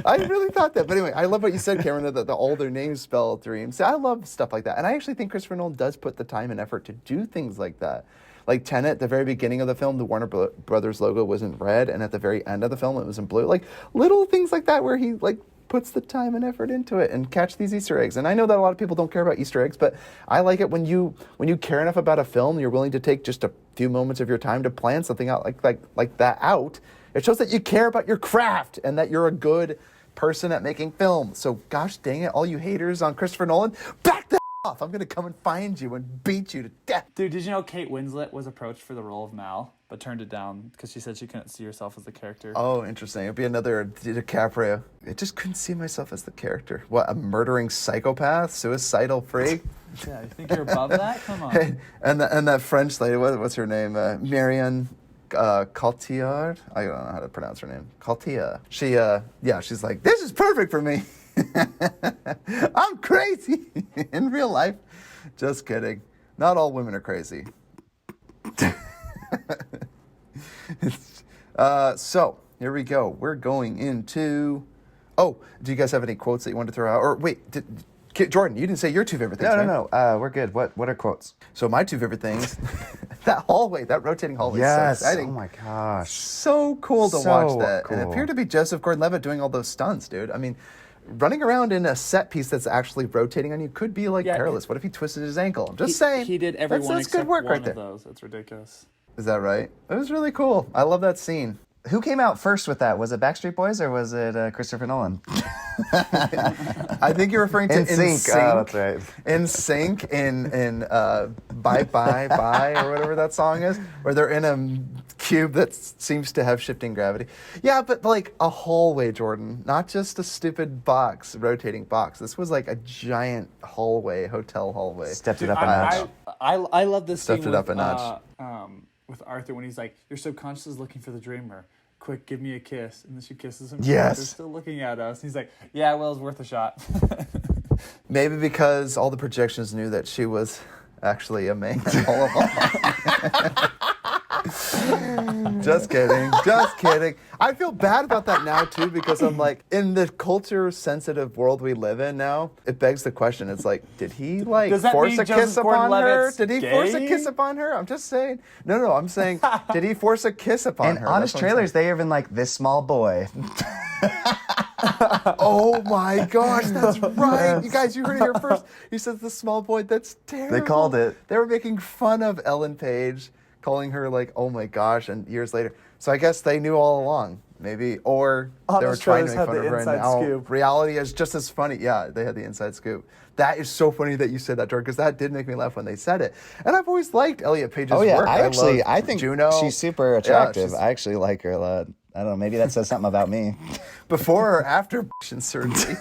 I really thought that. But anyway, I love what you said, Cameron, that all their names spell dreams. See, I love stuff like that. And I actually think Christopher Nolan does put the time and effort to do things like that. Like Tenet, at the very beginning of the film, the Warner Brothers logo was in red, and at the very end of the film, it was in blue. Like little things like that where he like puts the time and effort into it and catch these Easter eggs. And I know that a lot of people don't care about Easter eggs, but I like it when you care enough about a film, you're willing to take just a few moments of your time to plan something out like that out. It shows that you care about your craft and that you're a good person at making film. So gosh dang it, all you haters on Christopher Nolan, back the off. I'm going to come and find you and beat you to death. Dude, did you know Kate Winslet was approached for the role of Mal, but turned it down because she said she couldn't see herself as the character? Oh, interesting. It'd be another DiCaprio. I just couldn't see myself as the character. What, a murdering psychopath? Suicidal freak? Yeah, you think you're above that? Come on. And that French lady, what's her name? Marianne Cotillard? I don't know how to pronounce her name. Cotillard. She's like, this is perfect for me. I'm crazy in real life. Just kidding. Not all women are crazy. So here we go. We're going into. Oh, do you guys have any quotes that you want to throw out? Or wait, Jordan, you didn't say your two favorite things. No. We're good. What are quotes? So my two favorite things. That rotating hallway. Yes. Is so exciting. Oh my gosh. So cool to watch that. Cool. And it appeared to be Joseph Gordon-Levitt doing all those stunts, dude. I mean, running around in a set piece that's actually rotating on you could be like perilous. What if he twisted his ankle? I'm just saying. He did every one that's except good work one right there. of those. That's ridiculous. Is that right? It was really cool. I love that scene. Who came out first with that? Was it Backstreet Boys or was it Christopher Nolan? I think you're referring to NSYNC. Oh, that's right. NSYNC in Bye Bye Bye or whatever that song is, where they're in a cube that seems to have shifting gravity. Yeah, but like a hallway, Jordan, not just a stupid box, rotating box. This was like a giant hallway, hotel hallway. Stepped it up a notch. I love this scene. Stepped it up a notch. With Arthur when he's like, your subconscious is looking for the dreamer. Quick, give me a kiss. And then she kisses him. Yes. They're still looking at us. He's like, yeah, well, it's worth a shot. Maybe because all the projections knew that she was actually a man all along. Just kidding. I feel bad about that now, too, because I'm like, in the culture-sensitive world we live in now, it begs the question. It's like, did he, force a kiss upon her? Did he force a kiss upon her? I'm just saying. No, I'm saying, did he force a kiss upon her? In honest trailers, they even like, this small boy. Oh, my gosh, that's right. Yes. You guys, you heard it here first. He says the small boy. That's terrible. They called it. They were making fun of Ellen Page, calling her like, oh my gosh, and years later. So I guess they knew all along. maybe, or they were Honest trying to Trailers make had fun the of her, and inside now scoop. reality is just as funny. Yeah, they had the inside scoop. That is so funny that you said that, Jordan, because that did make me laugh when they said it. And I've always liked Elliot Page's Oh yeah, work. I love think Juno. she's super attractive. Yeah, I actually like her a lot. I don't know, maybe that says something about me. before or after surgery.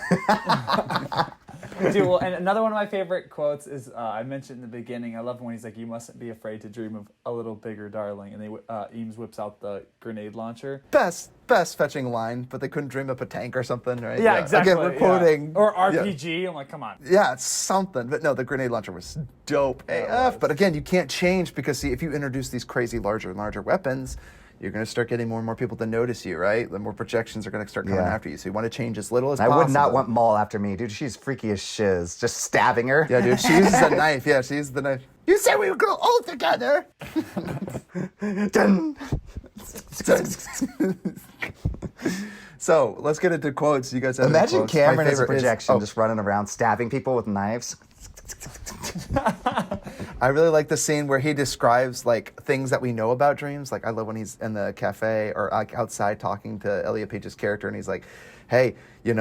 Dude, well, and another one of my favorite quotes is I mentioned in the beginning. I love when he's like, "You mustn't be afraid to dream of a little bigger, darling." And Eames whips out the grenade launcher. Best fetching line, but they couldn't dream up a tank or something, right? Yeah, exactly. Again, we're quoting or RPG. I'm like, come on. Yeah, it's something. But no, the grenade launcher was dope AF. But again, you can't change because, see, if you introduce these crazy larger and larger weapons, you're going to start getting more and more people to notice you, right? The more projections are going to start coming after you. So you want to change as little as possible. I would not want Maul after me. Dude, she's freaky as shiz. Just stabbing her. Yeah, dude, she uses a knife. Yeah, she uses the knife. You said we would grow old together. Dun. So let's get into quotes. You guys have any Imagine quotes? Cameron My as a favorite is- projection, just running around stabbing people with knives. I really like the scene where he describes like things that we know about dreams. Like I love when he's in the cafe or like outside talking to Elliot Page's character, and he's like, "Hey, you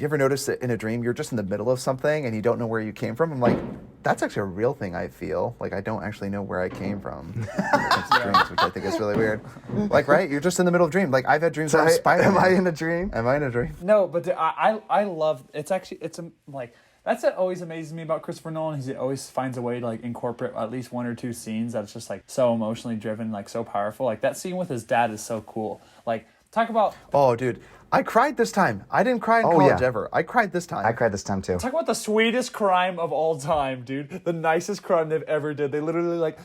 ever notice that in a dream you're just in the middle of something and you don't know where you came from?" I'm like, that's actually a real thing. I feel like I don't actually know where I came from. Dreams, which I think is really weird. Like, right? You're just in the middle of a dream. Like I've had dreams where I'm Spider-Man. Am I in a dream? Am I in a dream? No, but I love it's actually like that's what always amazes me about Christopher Nolan. He always finds a way to like incorporate at least one or two scenes that's just like so emotionally driven, like so powerful. Like that scene with his dad is so cool. Like talk about dude, I cried this time. I didn't cry in college ever. I cried this time. I cried this time too. Talk about the sweetest crime of all time, dude. The nicest crime they've ever did. They literally like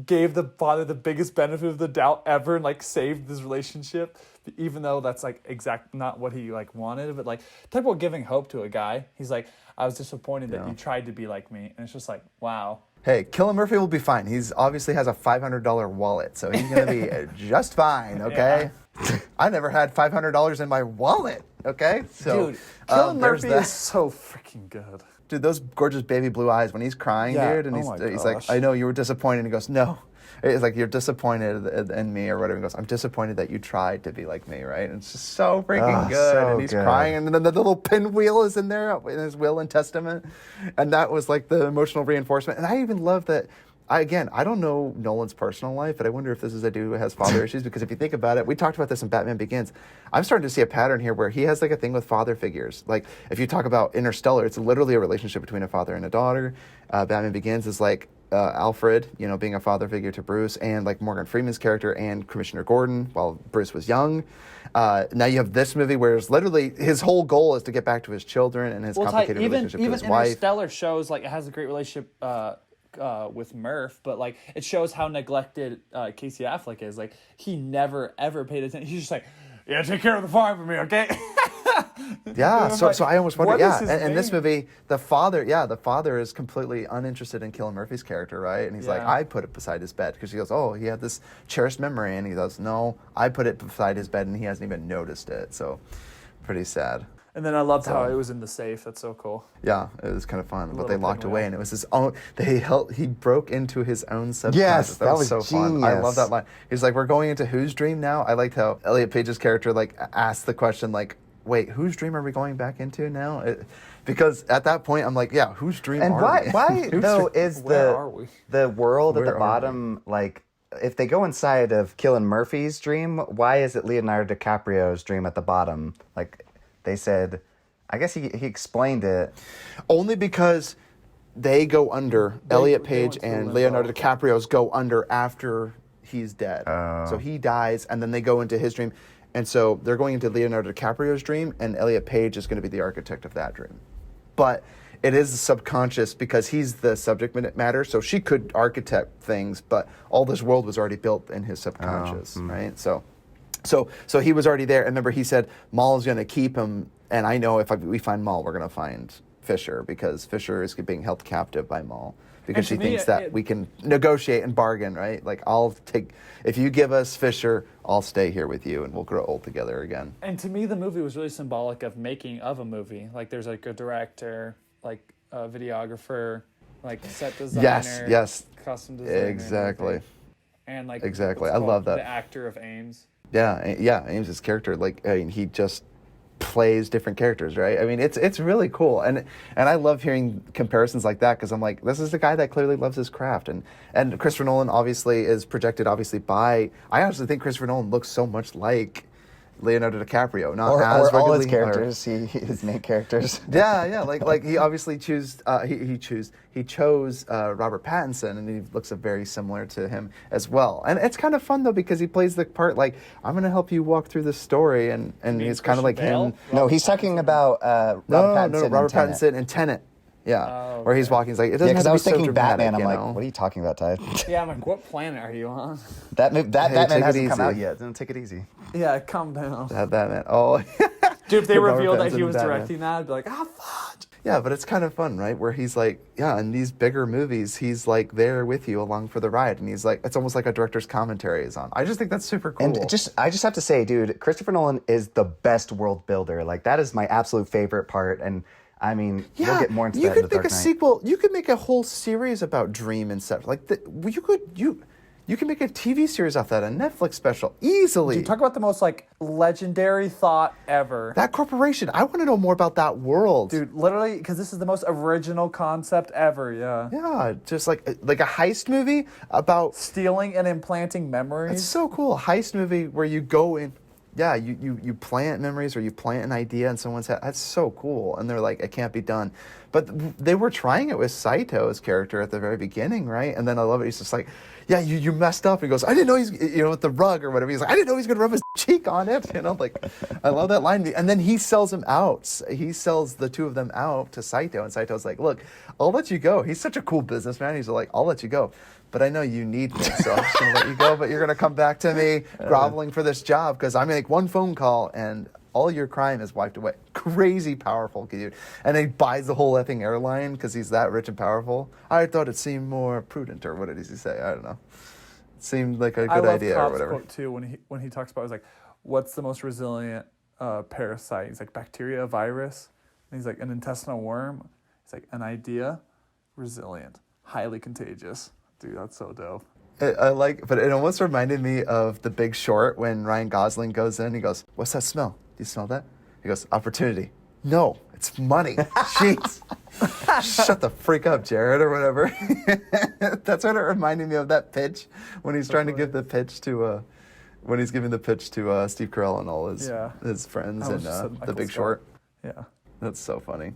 gave the father the biggest benefit of the doubt ever and like saved this relationship, even though that's like not what he like wanted. But like talk about giving hope to a guy. He's like, I was disappointed that you tried to be like me, and it's just like, wow. Hey, Cillian Murphy will be fine. He's obviously has a $500 wallet, so he's gonna be just fine. Okay. Yeah. I never had $500 in my wallet. Okay. So, dude, Cillian there's Murphy that. is so freaking good. Dude, those gorgeous baby blue eyes when he's crying, dude, and he's like, I know you were disappointed. And he goes, no. It's like, you're disappointed in me or whatever. He goes, I'm disappointed that you tried to be like me, right? And it's just so freaking good. So and he's good. crying, and then the little pinwheel is in there in his will and testament. And that was like the emotional reinforcement. And I even love that. I don't know Nolan's personal life, but I wonder if this is a dude who has father issues, because if you think about it, we talked about this in Batman Begins. I'm starting to see a pattern here where he has like a thing with father figures. Like if you talk about Interstellar, it's literally a relationship between a father and a daughter. Batman Begins is like Alfred, being a father figure to Bruce, and like Morgan Freeman's character and Commissioner Gordon while Bruce was young. Now you have this movie where it's literally his whole goal is to get back to his children and his complicated relationship to his wife. Interstellar shows like it has a great relationship with Murph, but like it shows how neglected Casey Affleck is. Like he never ever paid attention. He's just like, yeah, take care of the farm for me, okay? Yeah, so I almost wonder, and this name? movie, the father is completely uninterested in Cillian Murphy's character, right? And he's like, I put it beside his bed, because she goes, oh, he had this cherished memory, and he goes, no, I put it beside his bed, and he hasn't even noticed it, so pretty sad. And then I loved how it was in the safe. That's so cool. Yeah, it was kind of fun, but they locked pinwheel. away, and it was his own. He broke into his own subconscious. Yes, that was so fun. I love that line. He's like, "We're going into whose dream now?" I liked how Elliot Page's character like asked the question, like, "Wait, whose dream are we going back into now?" Because at that point, I'm like, "Yeah, whose dream?" And are we? why though is Where are we? the world at Where the are bottom like? If they go inside of Cillian Murphy's dream, why is it Leonardo DiCaprio's dream at the bottom? Like they said. I guess he explained it. Only because they go under. Elliot Page and Leonardo DiCaprio's go under after he's dead. So he dies, and then they go into his dream. And so they're going into Leonardo DiCaprio's dream, and Elliot Page is going to be the architect of that dream. But it is subconscious because he's the subject matter, so she could architect things, but all this world was already built in his subconscious, right? So he was already there. And remember, he said Maul is going to keep him. And I know if we find Maul, we're going to find Fisher, because Fisher is being held captive by Maul because she thinks that we can negotiate and bargain, right? Like, if you give us Fisher, I'll stay here with you and we'll grow old together again. And to me, the movie was really symbolic of making of a movie. Like there's like a director, like a videographer, like set designer, yes, costume designer. exactly. And like exactly, what's I called love that. The actor of Ames. Yeah. Ames's character, like, I mean, he just plays different characters, right? I mean, it's really cool, and I love hearing comparisons like that, because I'm like, this is the guy that clearly loves his craft, and Christopher Nolan obviously is projected by. I actually think Christopher Nolan looks so much like Leonardo DiCaprio, not or as all his regularly, characters, his main characters. yeah, like he obviously he chose Robert Pattinson, and he looks very similar to him as well. And it's kind of fun though, because he plays the part like, I'm going to help you walk through the story, and it's kind of like him. No, he's talking about Robert Pattinson and Tenet. Yeah, where he's walking, he's like, it doesn't have to be so dramatic. Because I was thinking Batman, I'm know? like, what are you talking about, Ty? Yeah, I'm like, what planet are you on? Batman take hasn't it come easy. out yet. Don't take it easy. Yeah, calm down. That Batman. Oh, Dude, if they Robert revealed that Pattinson he was and Batman. directing that, I'd be like, fuck. Yeah, but it's kind of fun, right? Where he's like, yeah, in these bigger movies, he's like there with you along for the ride, and he's like, it's almost like a director's commentary is on. I just think that's super cool. And I just have to say, dude, Christopher Nolan is the best world builder. Like, that is my absolute favorite part. And I mean, we'll get more into that in the Dark Knight. You could make a sequel. You could make a whole series about Dream and stuff. Like, you can make a TV series off that, a Netflix special, easily. Dude, talk about the most, like, legendary thought ever. That corporation. I want to know more about that world. Dude, literally, because this is the most original concept ever, yeah. Yeah, just like a heist movie about... Stealing and implanting memories. It's so cool. A heist movie where you go in... Yeah, you plant memories, or you plant an idea in someone's head. That's so cool. And they're like, it can't be done. But they were trying it with Saito's character at the very beginning, right? And then I love it. He's just like, yeah, you messed up. He goes, I didn't know he's, with the rug or whatever. He's like, I didn't know he's going to rub his cheek on it. Like, I love that line. And then he sells him out. He sells the two of them out to Saito. And Saito's like, look, I'll let you go. He's such a cool businessman. He's like, I'll let you go. But I know you need me, so I'm just going to let you go. But you're going to come back to me groveling for this job, because I'm going to make one phone call and all your crime is wiped away. Crazy powerful dude. And he buys the whole effing airline because he's that rich and powerful. I thought it seemed more prudent, or what did he say? I don't know. It seemed like a good idea or whatever. I love Cobb's quote, too, when he talks about, he's like, what's the most resilient parasite? He's like, bacteria, virus. And he's like, an intestinal worm. He's like, an idea, resilient, highly contagious. Dude, that's so dope. But it almost reminded me of The Big Short when Ryan Gosling goes in. He goes, "What's that smell? Do you smell that?" He goes, "Opportunity." No, it's money. Jeez. Shut the freak up, Jared, or whatever. That's what it reminded me of, that pitch when he's trying to give the pitch to, when he's giving the pitch to Steve Carell and all his friends in The Big Short. Yeah. That's so funny.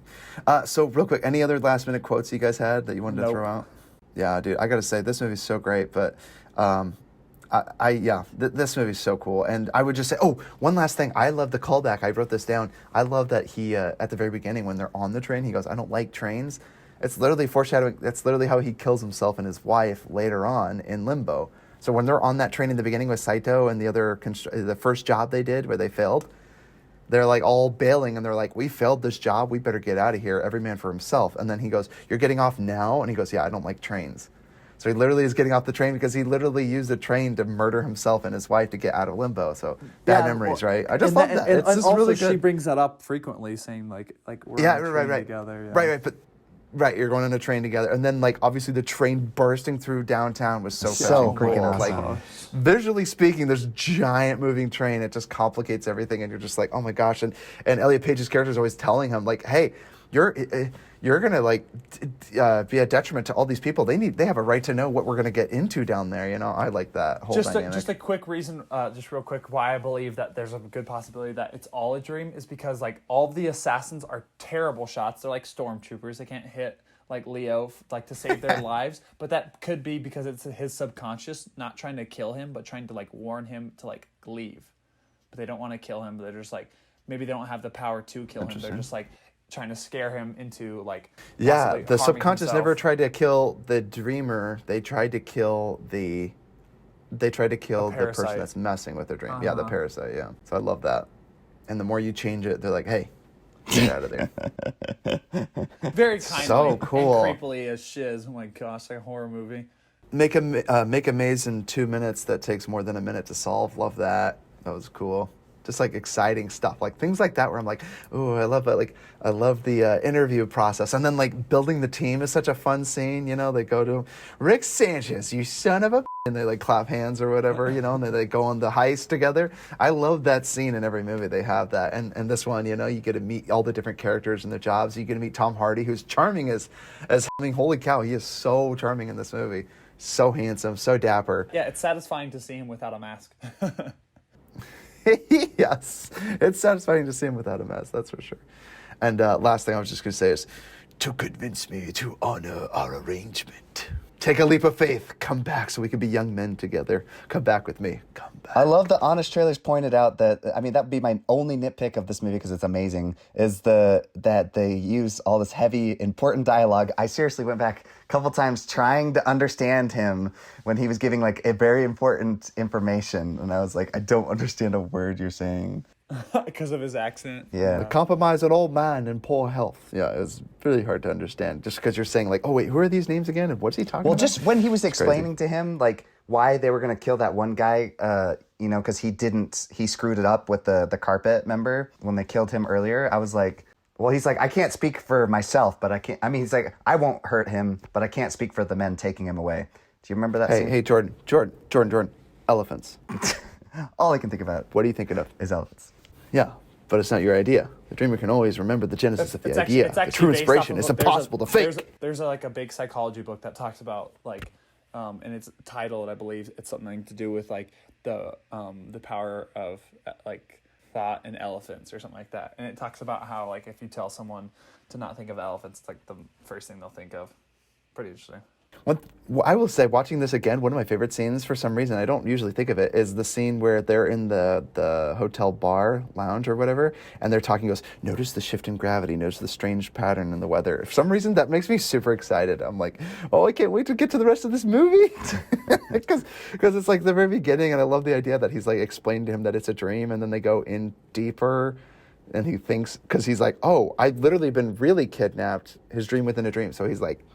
So real quick, any other last minute quotes you guys had that you wanted to throw out? Yeah, dude, I gotta say, this movie's so great, but this movie's so cool. And I would just say, one last thing. I love the callback. I wrote this down. I love that he, at the very beginning, when they're on the train, he goes, I don't like trains. It's literally foreshadowing. That's literally how he kills himself and his wife later on in Limbo. So when they're on that train in the beginning with Saito and the other, the first job they did where they failed, they're like all bailing and they're like, we failed this job. We better get out of here. Every man for himself. And then he goes, you're getting off now? And he goes, yeah, I don't like trains. So he literally is getting off the train because he literally used a train to murder himself and his wife to get out of Limbo. So bad memories, right? I just love that. And It's just also really good. she brings that up frequently, saying like we're on a train together. Yeah. Right. But you're going on a train together, and then like obviously the train bursting through downtown was so freaking cool. awesome. Like visually speaking, this giant moving train, it just complicates everything, and you're just like, oh my gosh. And Elliot Page's character is always telling him like, hey, you're gonna like be a detriment to all these people. They have a right to know what we're gonna get into down there. I like that whole dynamic. Just a quick reason, just real quick, why I believe that there's a good possibility that it's all a dream is because like all of the assassins are terrible shots. They're like stormtroopers. They can't hit like Leo like to save their lives. But that could be because it's his subconscious not trying to kill him, but trying to like warn him to like leave. But they don't want to kill him. But they're just like, maybe they don't have the power to kill him. They're just like trying to scare him into like the subconscious himself. Never tried to kill the dreamer. They tried to kill the person that's messing with their dream. Yeah, the parasite. Yeah, so I love that. And the more you change it, they're like, hey, get out of there. Very kindly, so cool, and creepily as shiz. Oh my gosh, like a horror movie. Make a maze in 2 minutes that takes more than a minute to solve. Love that. That was cool. just like exciting stuff, like things like that where I'm like, oh, I love it. Like I love the interview process, and then like building the team is such a fun scene. You know, they go to Rick Sanchez, you son of a, and they like clap hands or whatever, you know, and they go on the heist together. I love that scene in every movie. They have that, and this one, you know, you get to meet all the different characters and their jobs. You get to meet Tom Hardy, who's charming as I mean, holy cow, he is so charming in this movie. So handsome, so dapper. Yeah, it's satisfying to see him without a mask. Yes, it's satisfying to see him without a mask, that's for sure. And last thing I was just going to say is, to convince me to honor our arrangement. Take a leap of faith. Come back so we can be young men together. Come back with me. Come back. I love the honest trailers pointed out that, I mean, that would be my only nitpick of this movie because it's amazing, is that they use all this heavy, important dialogue. I seriously went back a couple times trying to understand him when he was giving like a very important information. And I was like, I don't understand a word you're saying. Because of his accent. Yeah. Compromise an old man in poor health. Yeah, it's really hard to understand just because you're saying like, oh wait, who are these names again? And what's he talking about? Well, just when he was explaining to him like why they were going to kill that one guy, you know, because he screwed it up with the carpet, remember? When they killed him earlier, I was like, well, he's like, I can't speak for myself, but he's like, I won't hurt him, but I can't speak for the men taking him away. Do you remember that scene? Hey, Jordan, elephants. All I can think about What are you thinking of? is elephants. Yeah, but it's not your idea. The dreamer can always remember the genesis of the It's idea. actually The true based inspiration off is of impossible to fake. There's like a big psychology book that talks about like, and it's titled, I believe, it's something to do with like the power of like thought in elephants or something like that. And it talks about how like if you tell someone to not think of elephants, it's like the first thing they'll think of. Pretty interesting. I will say, watching this again, one of my favorite scenes, for some reason, I don't usually think of it, is the scene where they're in the hotel bar, lounge or whatever, and they're talking, goes, notice the shift in gravity, notice the strange pattern in the weather. For some reason, that makes me super excited. I'm like, oh, I can't wait to get to the rest of this movie. Because it's like the very beginning, and I love the idea that he's like explained to him that it's a dream, and then they go in deeper, and he thinks, because he's like, oh, I've literally been really kidnapped, his dream within a dream. So he's like,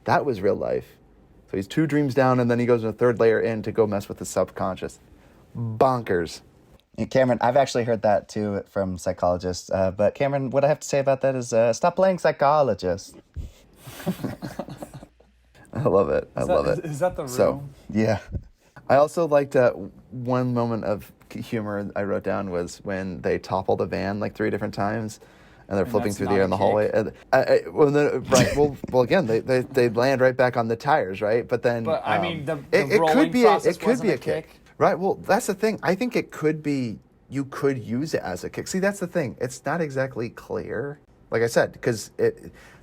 that was real life. So he's 2 dreams down, and then he goes in a 3rd layer in to go mess with the subconscious. Bonkers. And Cameron, I've actually heard that too from psychologists. But Cameron, what I have to say about that is stop playing psychologist. I love it. I love it. Is that the room? So, Yeah. I also liked one moment of humor I wrote down was when they topple the van like 3 different times. And they're flipping that's through the not air a in the hallway. Well, again, they land right back on the tires, right? But then, But I mean, the it rolling could be process it could wasn't be a kick, right? Well, that's the thing. I think it could be. You could use it as a kick. See, that's the thing. It's not exactly clear, like I said, because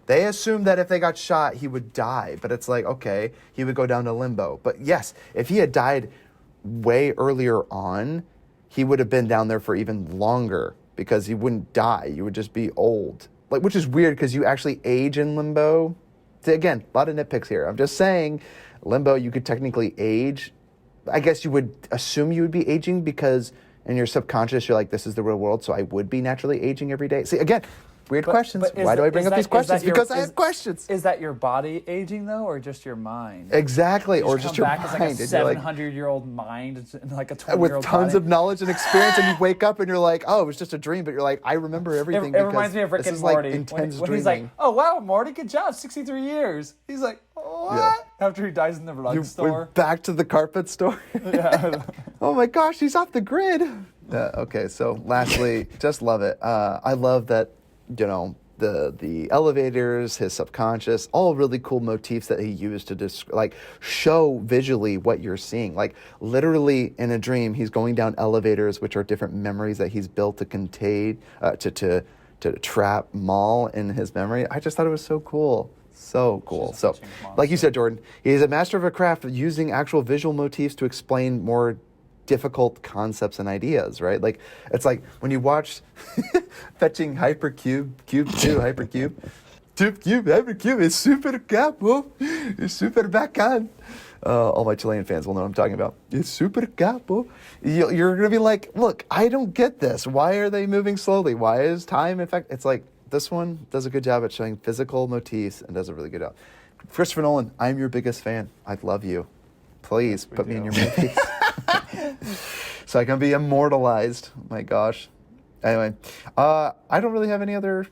they assumed that if they got shot, he would die. But it's like, okay, he would go down to limbo. But yes, if he had died way earlier on, he would have been down there for even longer. Because he wouldn't die, you would just be old. Like, which is weird because you actually age in limbo. See, again, a lot of nitpicks here. I'm just saying, limbo, you could technically age. I guess you would assume you would be aging because in your subconscious, you're like, this is the real world, so I would be naturally aging every day. See, again, weird questions. Why do I bring up these questions? Because I have questions. Is that your body aging though, or just your mind? Exactly, or You just come your back mind. as like a 700-year-old mind and like a 20-year-old with tons body. of knowledge and experience, and you wake up and you're like, oh, it was just a dream, but you're like, I remember everything. It reminds me of Rick this and is Morty like intense when he's like, dreaming. "Oh wow, Morty, good job, 63 years." He's like, "What?" Yeah. After he dies in the rug We're store. back to the carpet store. Yeah. Oh my gosh, he's off the grid. Okay, so lastly, just love it. I love that, you know, the elevators, his subconscious, all really cool motifs that he used to show visually what you're seeing. Like literally in a dream, he's going down elevators, which are different memories that he's built to contain, to trap Maul in his memory. I just thought it was so cool. So cool. So, like you said, Jordan, he's a master of a craft of using actual visual motifs to explain more difficult concepts and ideas, right? Like, it's like when you watch Fetching Hypercube, Cube 2, Hypercube, Cube, Hypercube is super capo, it's super bacán. All my Chilean fans will know what I'm talking about. It's super capo. You're going to be like, look, I don't get this. Why are they moving slowly? Why is time, in fact, it's like, this one does a good job at showing physical motifs and does a really good job. Christopher Nolan, I'm your biggest fan. I love you. Please put me in your movies. so I can be immortalized. My gosh. Anyway, I don't really have any other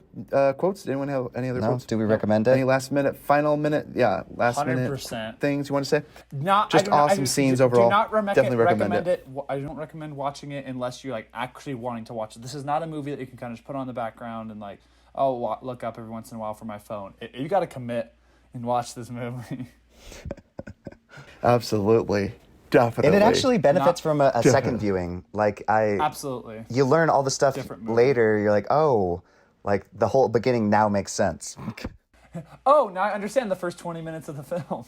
quotes. Did anyone have any other quotes? Do we recommend it? Any last minute, final minute? Yeah, last minute 100%. things you want to say? Not Just awesome scenes overall. Do not Definitely recommend it. I don't recommend watching it unless you're like actually wanting to watch it. This is not a movie that you can kind of just put on the background and like, look up every once in a while for my phone. You got to commit and watch this movie. Absolutely. Definitely. And it actually benefits from a second viewing. Like Absolutely. You learn all the stuff later. You're like, oh, like the whole beginning now makes sense. Oh, now I understand the first 20 minutes of the film.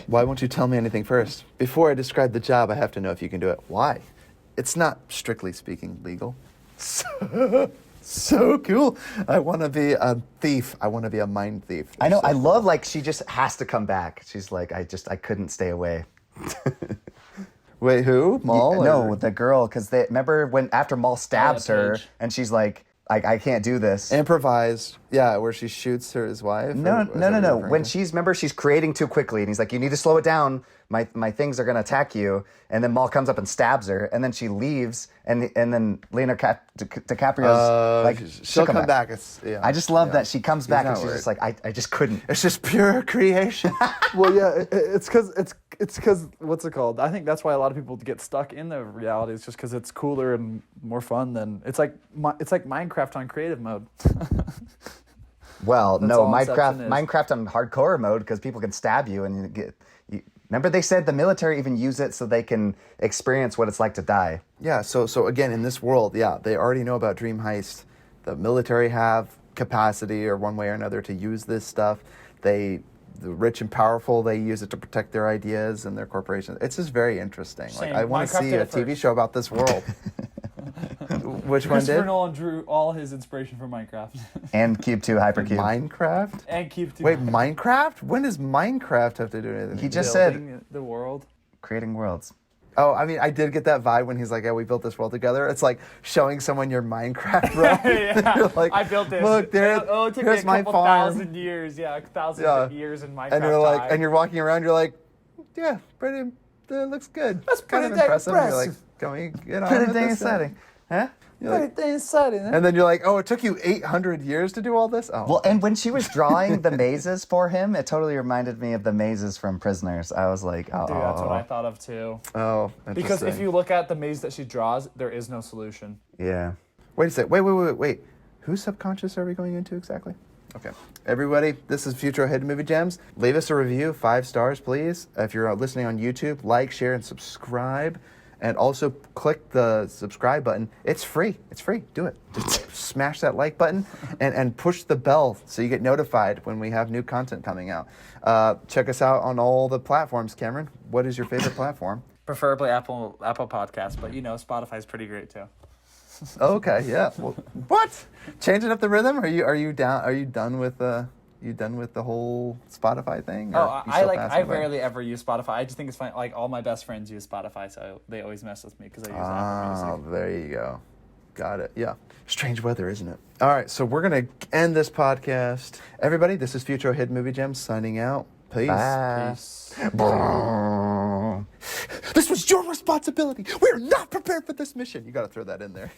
Why won't you tell me anything first? Before I describe the job, I have to know if you can do it. Why? It's not, strictly speaking, legal. So cool. I want to be a thief. I want to be a mind thief. I know. I love, like, she just has to come back. She's like, I couldn't stay away. Wait, who? Maul? No, the girl, because remember when after Maul stabs her and she's like, I can't do this. Improvised. Yeah, where she shoots his wife. No. When she's creating too quickly and he's like, you need to slow it down. My things are going to attack you. And then Maul comes up and stabs her and then she leaves and then Leonardo DiCaprio's like, she'll come back. I just love that she comes back and she's just like, I just couldn't. It's just pure creation. Well, yeah, it's because what's it called? I think that's why a lot of people get stuck in the reality. It's just because it's cooler and more fun than it's like Minecraft on creative mode. Well, no, Inception is. Minecraft on hardcore mode because people can stab you and you get. Remember they said the military even use it so they can experience what it's like to die. Yeah. So again, in this world, they already know about Dream Heist. The military have capacity or one way or another to use this stuff. The rich and powerful, they use it to protect their ideas and their corporations. It's just very interesting. Same. Like I want to see a TV show about this world. Which one did? Christopher Nolan drew all his inspiration from Minecraft. And Cube 2 Hypercube. Minecraft? And Cube 2. Wait, Minecraft? When does Minecraft have to do anything? He just said the world. Creating worlds. Oh, I mean, I did get that vibe when he's like, yeah, we built this world together. It's like showing someone your Minecraft, right? Yeah. You're like, I built this. Look, it took me here's a my couple farm. thousand years. Yeah, thousands of years in Minecraft. And you're like, time. and you're walking around, you're like, yeah, pretty, looks good. That's kind of pretty impressive. impressive. You're like, can we get on Pretty with dang this? exciting. Huh? Pretty exciting, huh? And then you're like, oh, it took you 800 years to do all this? Oh. Well, and when she was drawing the mazes for him, it totally reminded me of the mazes from Prisoners. I was like, oh. Dude, that's what I thought of too. Oh, because if you look at the maze that she draws, there is no solution. Yeah. Wait a sec. Wait. Whose subconscious are we going into exactly? Okay. Everybody, this is Futro Hidden Movie Gems. Leave us a review, 5 stars, please. If you're listening on YouTube, like, share, and subscribe. And also click the subscribe button. It's free. Do it. Just smash that like button and push the bell so you get notified when we have new content coming out. Check us out on all the platforms. Cameron, what is your favorite platform? Preferably Apple Podcasts, but Spotify's pretty great too. Okay, yeah. Well, what? Changing up the rhythm? Are you done with the whole Spotify thing? Oh, I rarely ever use Spotify. I just think it's fun. Like all my best friends use Spotify, so they always mess with me because I use Apple Music. There you go. Got it. Yeah. Strange weather, isn't it? All right, so we're gonna end this podcast. Everybody, this is Futro Hidden Movie Gems signing out. Peace. Bye. Peace. This was your responsibility. We are not prepared for this mission. You got to throw that in there.